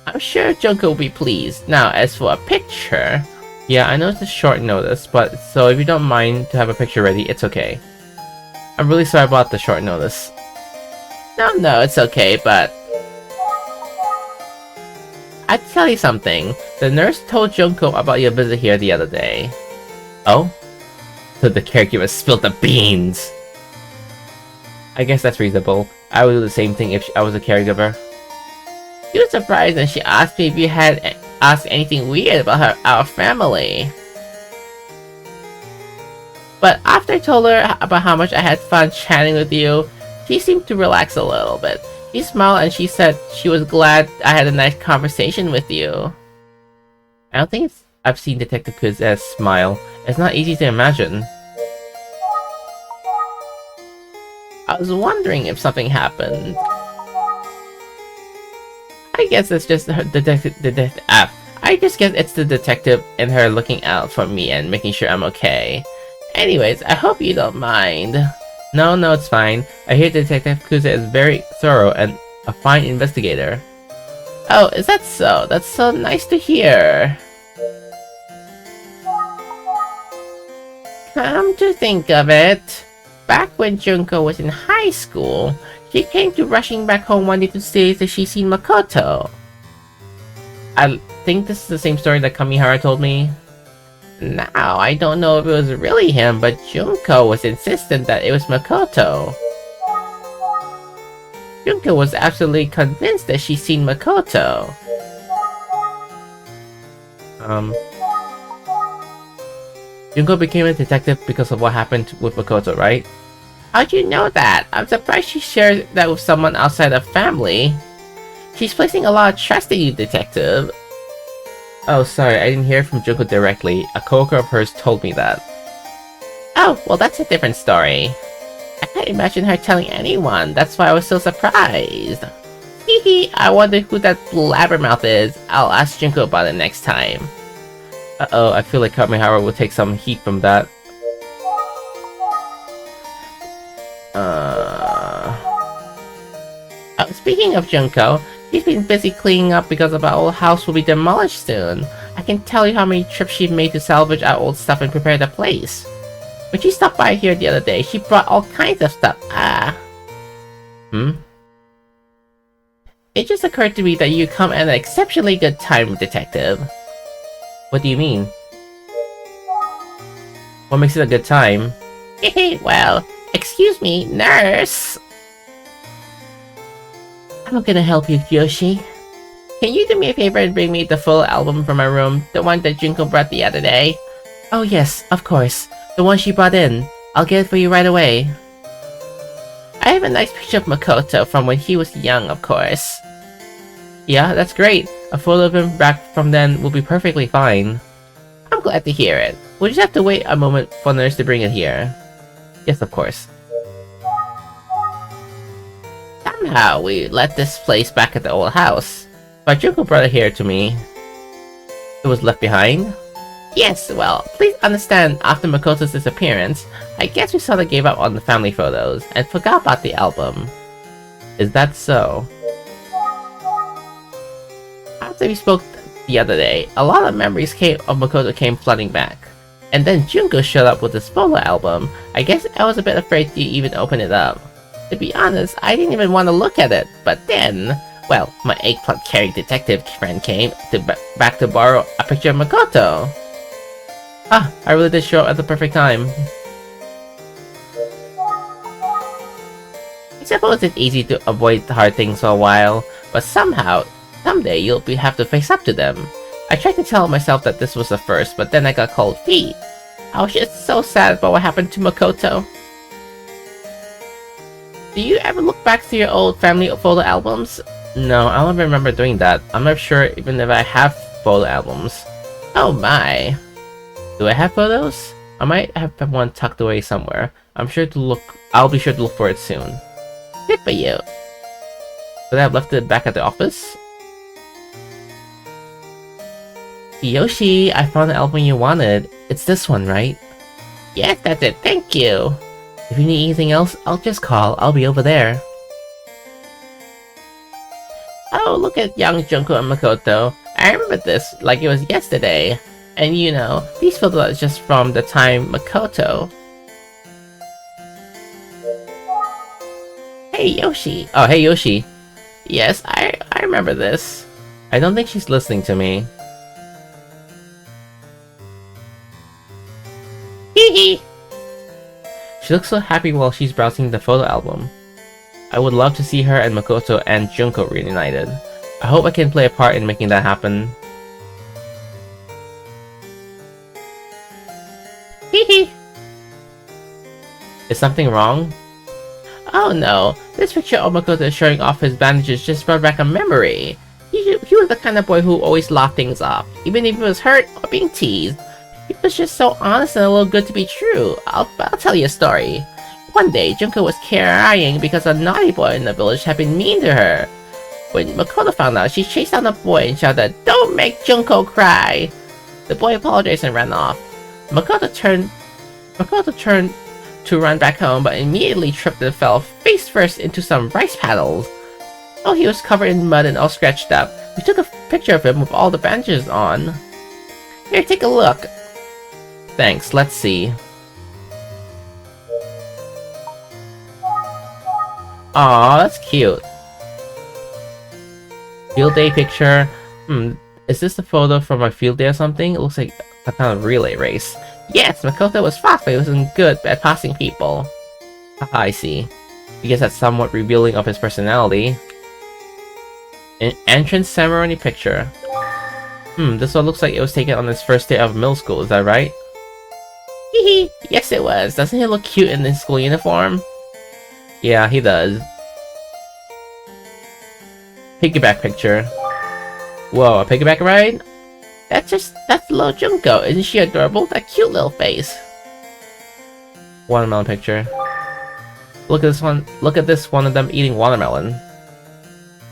I'm sure Junko will be pleased. Now, as for a picture... Yeah, I know it's a short notice, but so if you don't mind to have a picture ready, it's okay. I'm really sorry about the short notice. No, it's okay, but... I'd tell you something. The nurse told Junko about your visit here the other day. Oh? So the caregiver spilled the beans! I guess that's reasonable. I would do the same thing if I was a caregiver. She was surprised and she asked me if you had ask anything weird about our family. But after I told her about how much I had fun chatting with you, she seemed to relax a little bit. She smiled and she said she was glad I had a nice conversation with you. I don't think I've seen Detective Kuzet's smile. It's not easy to imagine. I was wondering if something happened. I guess it's just her I just guess it's the detective and her looking out for me and making sure I'm okay. Anyways, I hope you don't mind. No, it's fine. I hear Detective Kuzet is very thorough and a fine investigator. Oh, is that so? That's so nice to hear. Come to think of it, back when Junko was in high school, she came to rushing back home one day to say that she's seen Makoto. I think this is the same story that Kamihara told me. Now, I don't know if it was really him, but Junko was insistent that it was Makoto. Junko was absolutely convinced that she's seen Makoto. Junko became a detective because of what happened with Makoto, right? How'd you know that? I'm surprised she shared that with someone outside of family. She's placing a lot of trust in you, detective. Oh, sorry, I didn't hear from Junko directly. A coworker of hers told me that. Oh, well that's a different story. I can't imagine her telling anyone, that's why I was so surprised. Hehe, I wonder who that blabbermouth is. I'll ask Junko about it next time. Uh-oh, I feel like Kamihara will take some heat from that. Speaking of Junko, she's been busy cleaning up because our old house will be demolished soon. I can tell you how many trips she's made to salvage our old stuff and prepare the place. When she stopped by here the other day, she brought all kinds of stuff. It just occurred to me that you come at an exceptionally good time, detective. What do you mean? What makes it a good time? Well, excuse me, nurse. I'm gonna help you, Yoshi. Can you do me a favor and bring me the full album from my room? The one that Junko brought the other day? Oh yes, of course. The one she brought in. I'll get it for you right away. I have a nice picture of Makoto from when he was young, of course. Yeah, that's great. A photo of him back from then will be perfectly fine. I'm glad to hear it. We'll just have to wait a moment for the nurse to bring it here. Yes, of course. Somehow, we left this place back at the old house. But Junko brought it here to me. It was left behind? Yes, well, please understand, after Makoto's disappearance, I guess we sort of gave up on the family photos and forgot about the album. Is that so? After we spoke the other day, a lot of memories of Makoto came flooding back. And then Junko showed up with this photo album. I guess I was a bit afraid to even open it up. To be honest, I didn't even want to look at it, but then, well, my eggplant-carrying detective friend came back to borrow a picture of Makoto. Ah, I really did show up at the perfect time. I suppose it's easy to avoid hard things for a while, but somehow, someday you'll have to face up to them. I tried to tell myself that this was the first, but then I got cold feet. I was just so sad about what happened to Makoto. Do you ever look back to your old family photo albums? No, I don't remember doing that. I'm not sure even if I have photo albums. Oh my. Do I have photos? I might have one tucked away somewhere. I'll be sure to look for it soon. Good for you. Could I have left it back at the office? Yoshi, I found the album you wanted. It's this one, right? Yes, that's it. Thank you. If you need anything else, I'll just call. I'll be over there. Oh, look at young Junko and Makoto. I remember this like it was yesterday. And you know, these photos are just from the time Makoto. Hey Yoshi. Oh, hey Yoshi. Yes, I remember this. I don't think she's listening to me. Hee. She looks so happy while she's browsing the photo album. I would love to see her and Makoto and Junko reunited. I hope I can play a part in making that happen. Is something wrong? Oh no, this picture of Makoto is showing off his bandages just brought back a memory. He was the kind of boy who always laughed things off, even if he was hurt or being teased. He was just so honest and a little good to be true. I'll tell you a story. One day, Junko was crying because a naughty boy in the village had been mean to her. When Makoto found out, she chased down the boy and shouted, "Don't make Junko cry!" The boy apologized and ran off. Makoto turned to run back home, but immediately tripped and fell face first into some rice paddles. Oh, he was covered in mud and all scratched up. We took a picture of him with all the bandages on. Here, take a look. Thanks, let's see. Aw, that's cute. Field day picture. Is this a photo from my field day or something? It looks like a kind of relay race. Yes, Makoto was fast, but he wasn't good at passing people. Haha, I see. I guess that's somewhat revealing of his personality. An entrance ceremony picture. This one looks like it was taken on his first day of middle school, is that right? Hehe, yes it was. Doesn't he look cute in his school uniform? Yeah, he does. Piggyback picture. Whoa, a piggyback ride? That's little Junko. Isn't she adorable? That cute little face. Watermelon picture. Look at this one. Look at this one of them eating watermelon.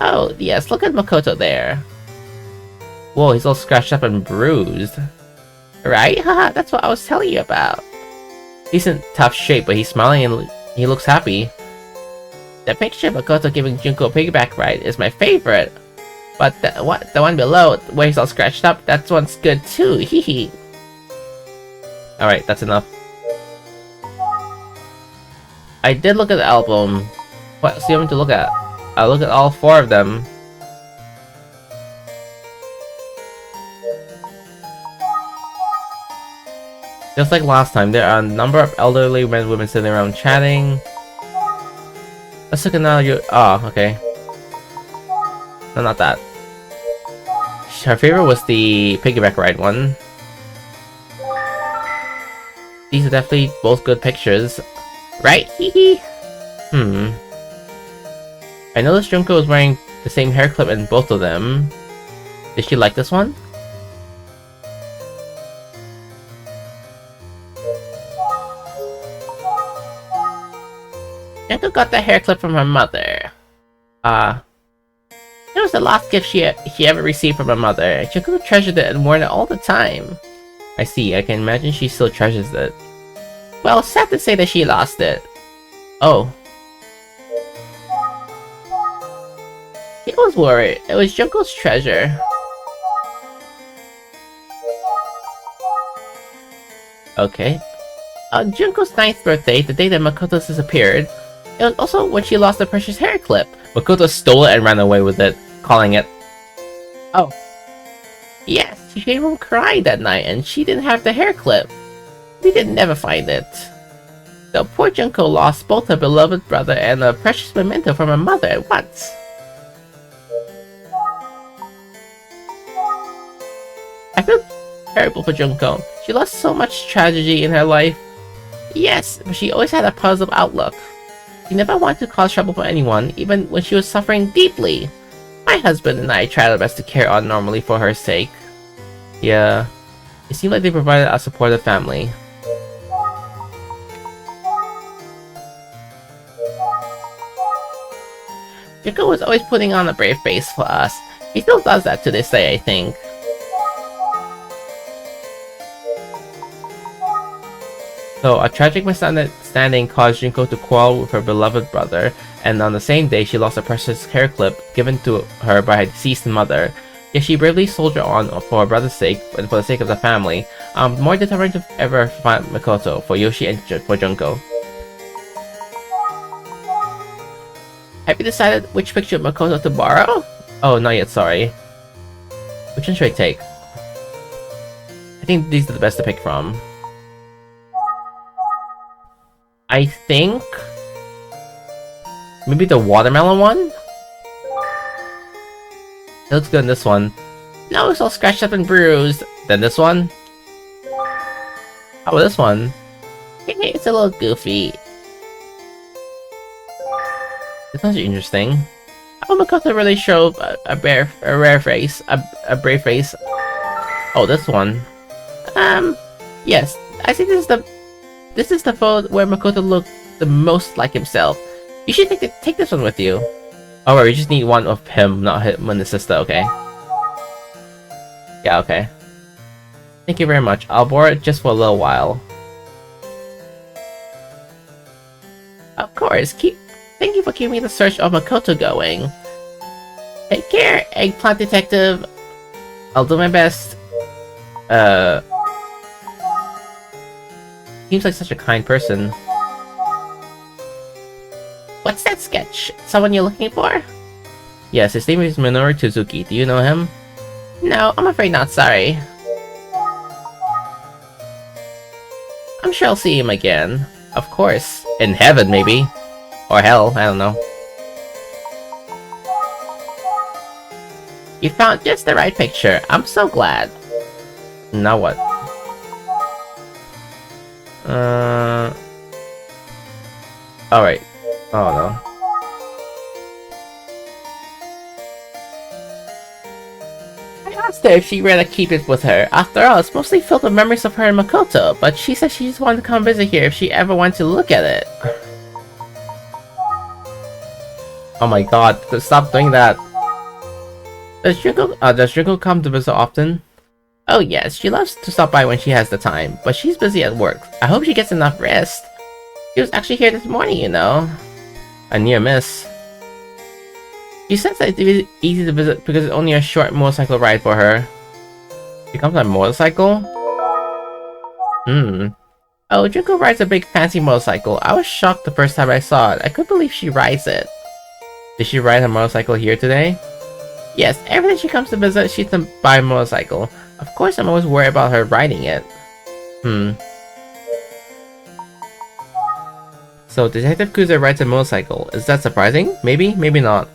Oh, yes, look at Makoto there. Whoa, he's all scratched up and bruised. Right? Haha, that's what I was telling you about. He's in tough shape, but he's smiling and he looks happy. The picture of Makoto giving Junko a piggyback ride is my favorite. But the one below, where he's all scratched up, that one's good too, hehe. Alright, that's enough. I did look at the album. What else do you want me to look at? I'll look at all 4 of them. Just like last time, there are a number of elderly men and women sitting around chatting. Let's look at another. Oh, okay. No, not that. Her favorite was the piggyback ride one. These are definitely both good pictures. Right? Hehe. I noticed Junko was wearing the same hair clip in both of them. Did she like this one? Junko got the hair clip from her mother. It was the last gift she ever received from her mother. Junko treasured it and wore it all the time. I see, I can imagine she still treasures it. Well, sad to say that she lost it. Oh. He was worried. It was Junko's treasure. Okay. On Junko's 9th birthday, the day that Makoto disappeared, it was also when she lost the precious hair clip. Makoto stole it and ran away with it, calling it... Oh. Yes, she came home crying that night and she didn't have the hair clip. We did never find it. The poor Junko lost both her beloved brother and a precious memento from her mother at once. I feel terrible for Junko. She lost so much tragedy in her life. Yes, but she always had a positive outlook. She never wanted to cause trouble for anyone, even when she was suffering deeply. My husband and I tried our best to carry on normally for her sake. Yeah, it seemed like they provided a supportive family. Junko was always putting on a brave face for us. He still does that to this day, I think. So, a tragic misunderstanding caused Junko to quarrel with her beloved brother, and on the same day she lost a precious hair clip given to her by her deceased mother. Yet she bravely soldiered on for her brother's sake and for the sake of the family, more determined to ever find Makoto for Yoshi and for Junko. Have you decided which picture of Makoto to borrow? Oh, not yet, sorry. Which one should I take? I think these are the best to pick from. I think... maybe the watermelon one? It looks good in this one. Now it's all scratched up and bruised. Then this one? How about this one? It's a little goofy. That sounds interesting. How would Makoto really show a rare face, a brave face? Oh, this one. Yes. I think this is the photo where Makoto looked the most like himself. You should take this one with you. Oh, right, we just need one of him, not him and his sister. Okay. Yeah. Okay. Thank you very much. I'll borrow it just for a little while. Of course. Thank you for keeping the search of Makoto going. Take care, Eggplant Detective. I'll do my best. Seems like such a kind person. What's that sketch? Someone you're looking for? Yes, his name is Minoru Tsuzuki. Do you know him? No, I'm afraid not, sorry. I'm sure I'll see him again. Of course. In heaven, maybe. Or hell, I don't know. You found just the right picture. I'm so glad. Now what? Alright. Oh no. I asked her if she'd rather keep it with her. After all, it's mostly filled with memories of her and Makoto, but she said she just wanted to come visit here if she ever wanted to look at it. Oh my god, stop doing that. Does Junko come to visit often? Oh yes, she loves to stop by when she has the time, but she's busy at work. I hope she gets enough rest. She was actually here this morning, you know. A near miss. She says that it's easy to visit because it's only a short motorcycle ride for her. She comes on a motorcycle? Oh, Junko rides a big fancy motorcycle. I was shocked the first time I saw it. I couldn't believe she rides it. Did she ride her motorcycle here today? Yes, every time she comes to visit, she's to buy a motorcycle. Of course, I'm always worried about her riding it. So, Detective Kuze rides a motorcycle. Is that surprising? Maybe, maybe not.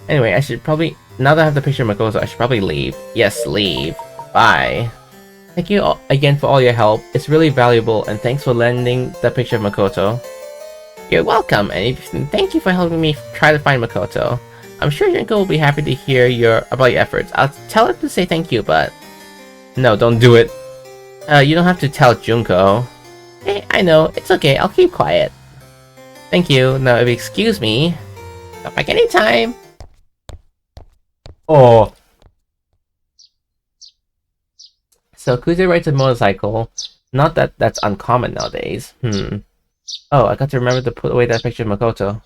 Anyway, I should probably... Now that I have the picture of Makoto, I should probably leave. Yes, leave. Bye. Thank you again for all your help. It's really valuable, and thanks for lending the picture of Makoto. You're welcome, and thank you for helping me try to find Makoto. I'm sure Junko will be happy to hear about your efforts. I'll tell her to say thank you, but... No, don't do it. You don't have to tell Junko. Hey, I know. It's okay. I'll keep quiet. Thank you. Now, if you excuse me... Come back anytime. Oh. So, Kuze rides a motorcycle. Not that that's uncommon nowadays. Oh, I got to remember to put away that picture of Makoto.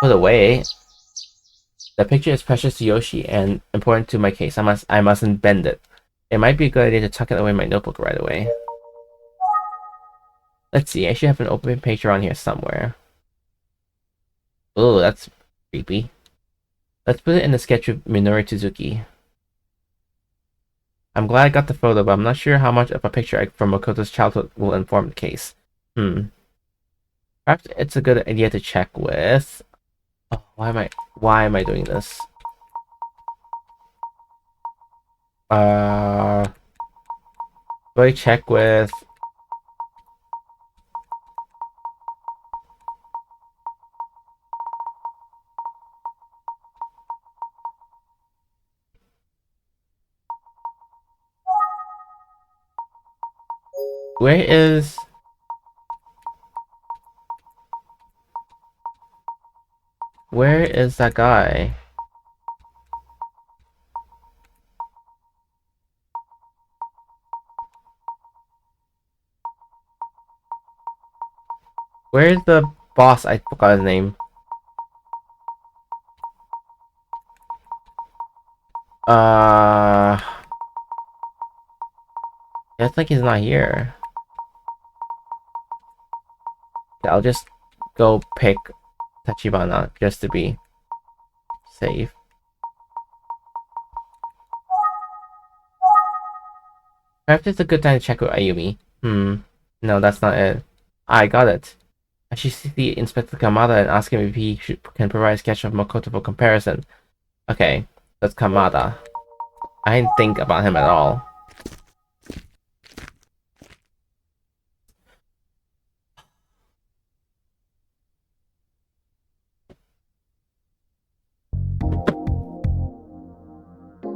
Put away? The picture is precious to Yoshi and important to my case. I mustn't bend it. It might be a good idea to tuck it away in my notebook right away. Let's see, I should have an open page around here somewhere. Oh, that's creepy. Let's put it in the sketch of Minoru Tsuzuki. I'm glad I got the photo, but I'm not sure how much of a picture from Makoto's childhood will inform the case. Perhaps it's a good idea to check with... Oh, why am I doing this? Do I check with... Where is... Where is that guy? Where's the boss? I forgot his name. It's like he's not here. Yeah, I'll just go pick Tachibana just to be safe. Perhaps it's a good time to check with Ayumi. No, that's not it. I got it. I should see Inspector Kamada and ask him if he can provide a sketch of Makoto for comparison. Okay, that's Kamada. I didn't think about him at all.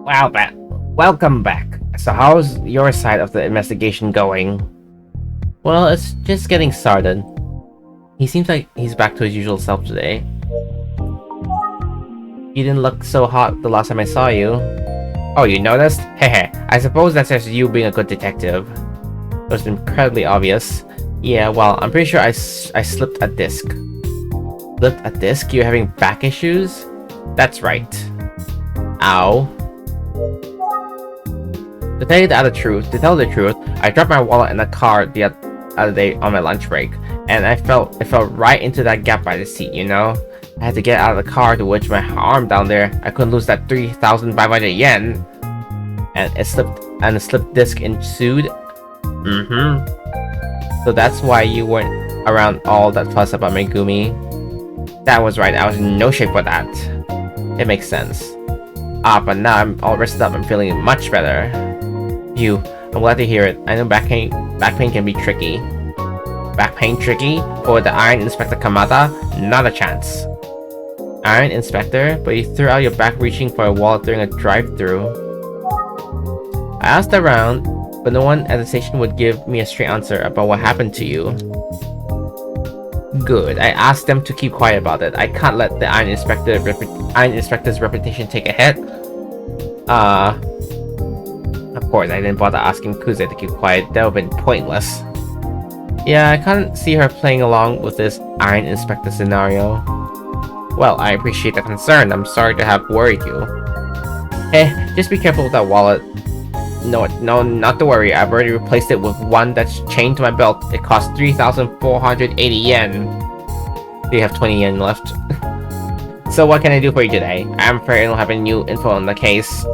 Welcome back. So how's your side of the investigation going? Well, it's just getting started. He seems like he's back to his usual self today. You didn't look so hot the last time I saw you. Oh, you noticed? Hehe, I suppose that's just you being a good detective. It was incredibly obvious. Yeah, well, I'm pretty sure I slipped a disc. Slipped a disc? You're having back issues? That's right. Ow. To tell the truth, I dropped my wallet in the car the other day on my lunch break, and it fell right into that gap by the seat, you know? I had to get out of the car to wedge my arm down there. I couldn't lose that 3,500 yen. And a slipped disc ensued. So that's why you weren't around all that fuss about Megumi. That was right, I was in no shape for that. It makes sense. But now I'm all rested up and feeling much better. I'm glad to hear it. I know back pain can be tricky. Back pain tricky? For the Iron Inspector Kamada? Not a chance. Iron Inspector? But you threw out your back reaching for a wallet during a drive-thru. I asked around, but no one at the station would give me a straight answer about what happened to you. Good. I asked them to keep quiet about it. I can't let the Iron Inspector's reputation take a hit. Of course, I didn't bother asking Kuze to keep quiet. That would have been pointless. Yeah, I can't see her playing along with this Iron Inspector scenario. Well, I appreciate the concern. I'm sorry to have worried you. Hey, just be careful with that wallet. No, not to worry. I've already replaced it with one that's chained to my belt. It costs 3,480 yen. Do you have 20 yen left? So what can I do for you today? I'm afraid I don't have any new info on the case.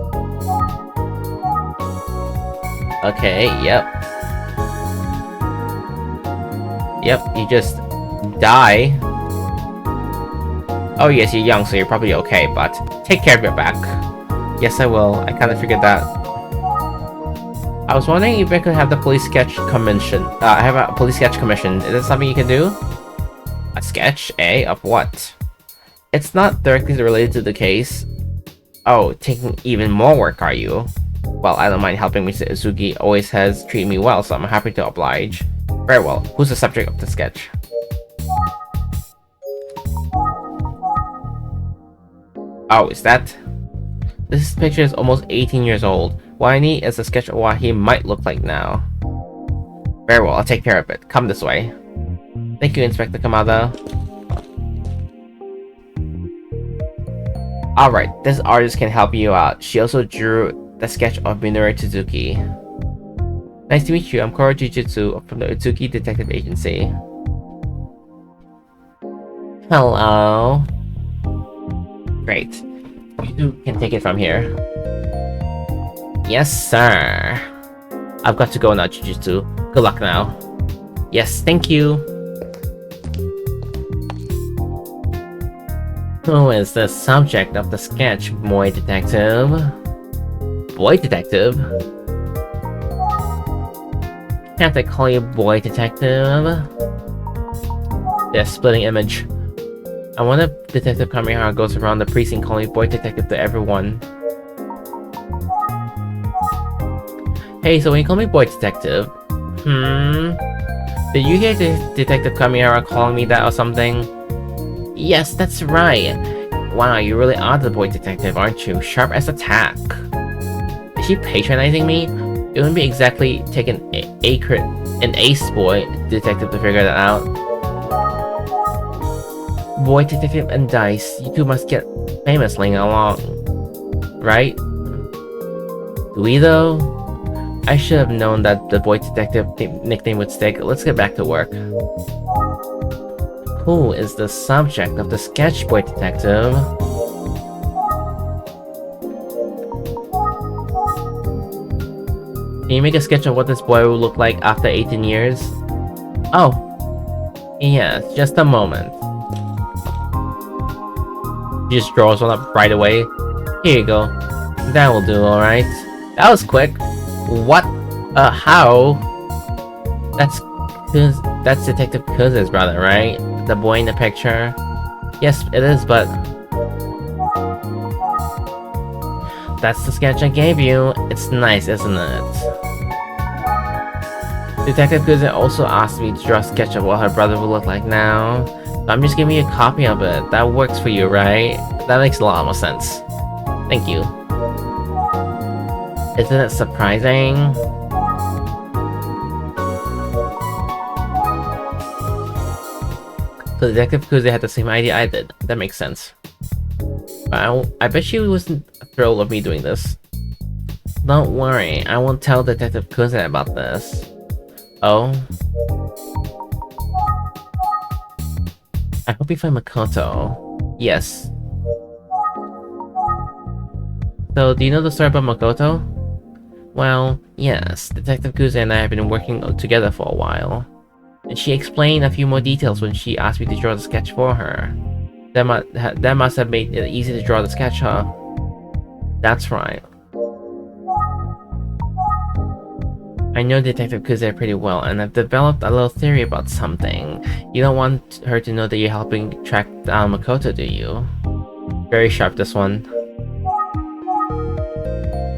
Okay, yep. Yep, you just die. Oh yes, you're young, so you're probably okay, but take care of your back. Yes, I will. I kinda figured that. I was wondering if I could have the police sketch commission. I have a police sketch commission. Is that something you can do? A sketch, eh? Of what? It's not directly related to the case. Oh, taking even more work, are you? Well, I don't mind helping. Mr. Uzuki always has treated me well, so I'm happy to oblige. Very well. Who's the subject of the sketch? Oh, is that? This picture is almost 18 years old. What I need is a sketch of what he might look like now. Very well, I'll take care of it. Come this way. Thank you, Inspector Kamada. Alright, this artist can help you out. She also drew the sketch of Minoru Tsuzuki. Nice to meet you. I'm Coro Jujutsu from the Utsuki Detective Agency. Hello. Great. You two can take it from here. Yes, sir. I've got to go now, Jujutsu. Good luck now. Yes, thank you. Who is the subject of the sketch, boy detective? Boy detective? Can't I call you boy detective? Yeah, splitting image. I wonder if Detective Kamihara goes around the precinct calling boy detective to everyone. Hey, so when you call me boy detective, did you hear Detective Kamihara calling me that or something? Yes, that's right. Wow, you really are the boy detective, aren't you? Sharp as a tack. Is she patronizing me? It wouldn't be exactly taking an ace boy detective to figure that out. Boy detective and Dice, you two must get famous laying along. Right? Do we though? I should have known that the boy detective nickname would stick. Let's get back to work. Who is the subject of the sketch, boy detective? Can you make a sketch of what this boy will look like after 18 years? Oh. Yes, just a moment. She just draws one up right away. Here you go. That will do, alright. That was quick. What? How? That's Detective Kuze's brother, right? The boy in the picture? Yes, it is, but... That's the sketch I gave you. It's nice, isn't it? Detective Kuze also asked me to draw a sketch of what her brother would look like now. So I'm just giving you a copy of it. That works for you, right? That makes a lot more sense. Thank you. Isn't it surprising? So Detective Kuze had the same idea I did. That makes sense. But I bet she wasn't thrilled with me doing this. Don't worry, I won't tell Detective Kuze about this. Oh? I hope you find Makoto. Yes. So, do you know the story about Makoto? Well, yes, Detective Kuze and I have been working together for a while. And she explained a few more details when she asked me to draw the sketch for her. That must have made it easy to draw the sketch, huh? That's right. I know Detective Kuze pretty well, and I've developed a little theory about something. You don't want her to know that you're helping track down Makoto, do you? Very sharp, this one.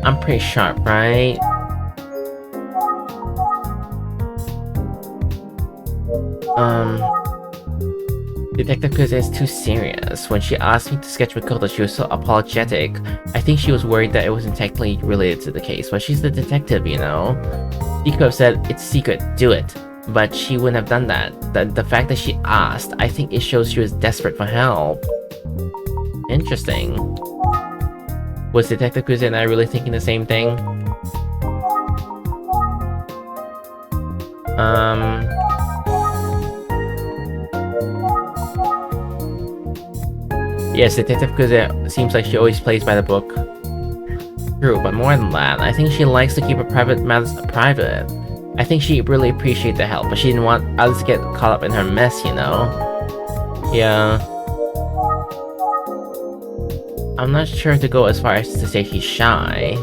I'm pretty sharp, right? Detective Kuze is too serious. When she asked me to sketch Makoto, she was so apologetic. I think she was worried that it wasn't technically related to the case, but she's the detective, you know? She could have said, it's secret, do it. But she wouldn't have done that. The fact that she asked, I think it shows she was desperate for help. Interesting. Was Detective Kuze and I really thinking the same thing? Yes, Detective Kuze seems like she always plays by the book. True, but more than that, I think she likes to keep her private matters private. I think she really appreciated the help, but she didn't want others to get caught up in her mess, you know? Yeah. I'm not sure to go as far as to say she's shy.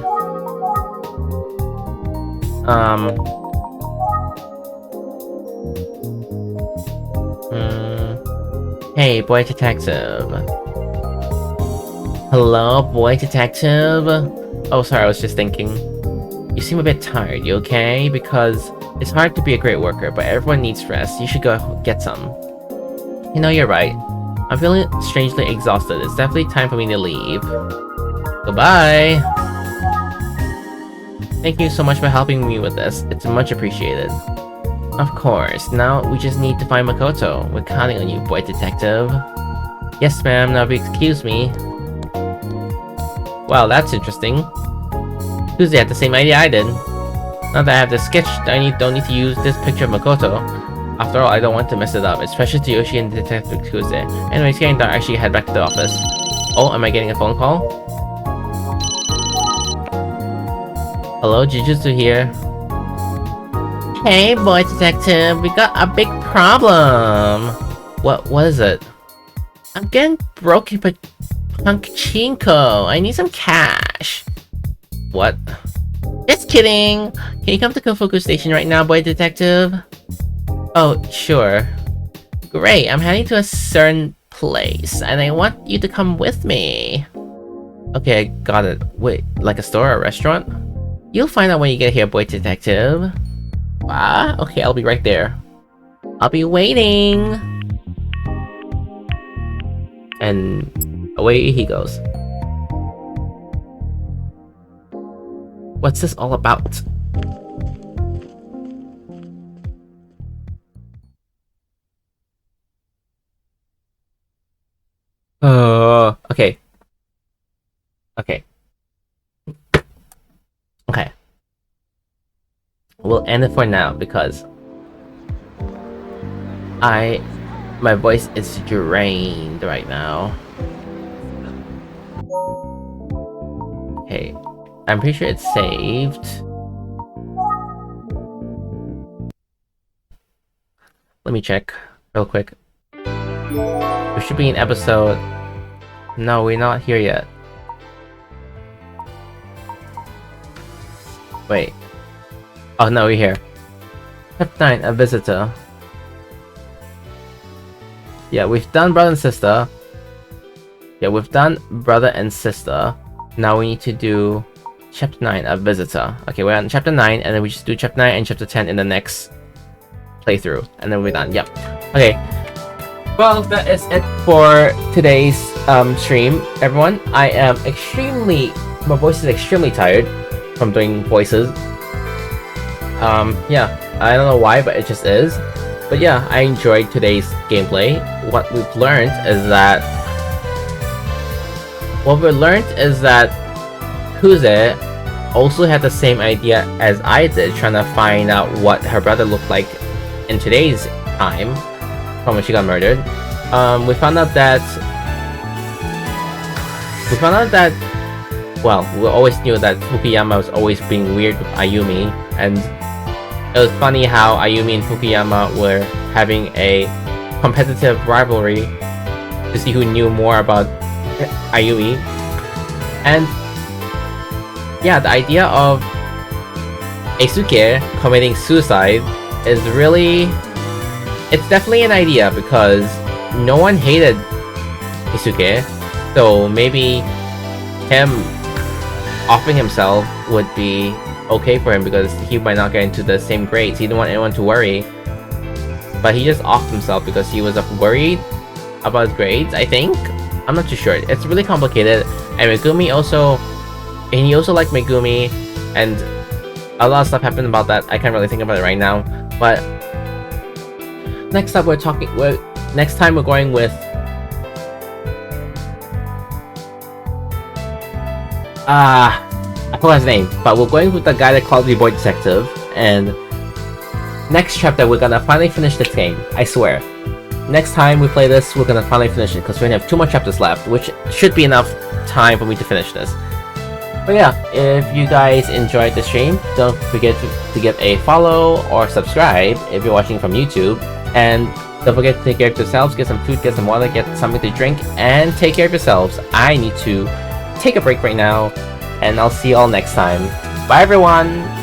Hey, boy detective. Hello, boy detective? Oh, sorry, I was just thinking. You seem a bit tired, you okay? Because it's hard to be a great worker, but everyone needs rest. You should go get some. You know, you're right. I'm feeling strangely exhausted. It's definitely time for me to leave. Goodbye! Thank you so much for helping me with this. It's much appreciated. Of course. Now we just need to find Makoto. We're counting on you, boy detective. Yes, ma'am. Now if you excuse me. Wow, that's interesting. Kuze had the same idea I did. Now that I have this sketch, I don't need to use this picture of Makoto. After all, I don't want to mess it up. It's precious to Yoshi and Detective Kuze. Anyway, it's getting dark. I should head back to the office. Oh, am I getting a phone call? Hello, Jujutsu here. Hey, boy detective, we got a big problem. What is it? I'm getting broken by Pachinko. I need some cash. What? Just kidding. Can you come to Kofuku Station right now, boy detective? Oh, sure. Great, I'm heading to a certain place, and I want you to come with me. Okay, I got it. Wait, like a store or a restaurant? You'll find out when you get here, boy detective. Ah, okay, I'll be right there. I'll be waiting. And away he goes. What's this all about? Okay. Okay. Okay. We'll end it for now because my voice is drained right now. Okay. I'm pretty sure it's saved. Let me check real quick. We should be in episode... No, we're not here yet. Wait. Oh no, we're here. Step 9, a visitor. Yeah, we've done brother and sister. Yeah, we've done brother and sister. Now we need to do chapter 9, a visitor. Okay, we're on chapter 9, and then we just do chapter 9 and chapter 10 in the next playthrough, and then we're done. Yep. Okay. Well, that is it for today's stream, everyone. I am my voice is extremely tired from doing voices. Yeah, I don't know why, but it just is. But yeah, I enjoyed today's gameplay. What we've learned is that Kuze also had the same idea as I did, trying to find out what her brother looked like in today's time from when she got murdered. We found out that well, we always knew that Fukuyama was always being weird with Ayumi, and it was funny how Ayumi and Fukuyama were having a competitive rivalry to see who knew more about Ayumi. And yeah, the idea of Eisuke committing suicide is it's definitely an idea, because no one hated Eisuke, so maybe him offing himself would be okay for him, because he might not get into the same grades. He didn't want anyone to worry, but he just offed himself because he was worried about his grades, I think. I'm not too sure. It's really complicated. And Megumi also liked Megumi, and a lot of stuff happened about that. I can't really think about it right now. But next up, next time we're going with I forgot his name, but we're going with the guy that called me Boy Detective, and next chapter we're gonna finally finish this game, I swear. Next time we play this, we're gonna finally finish it, because we only have 2 more chapters left, which should be enough time for me to finish this. But yeah, if you guys enjoyed the stream, don't forget to give a follow or subscribe if you're watching from YouTube, and don't forget to take care of yourselves, get some food, get some water, get something to drink, and take care of yourselves. I need to take a break right now, and I'll see you all next time. Bye everyone!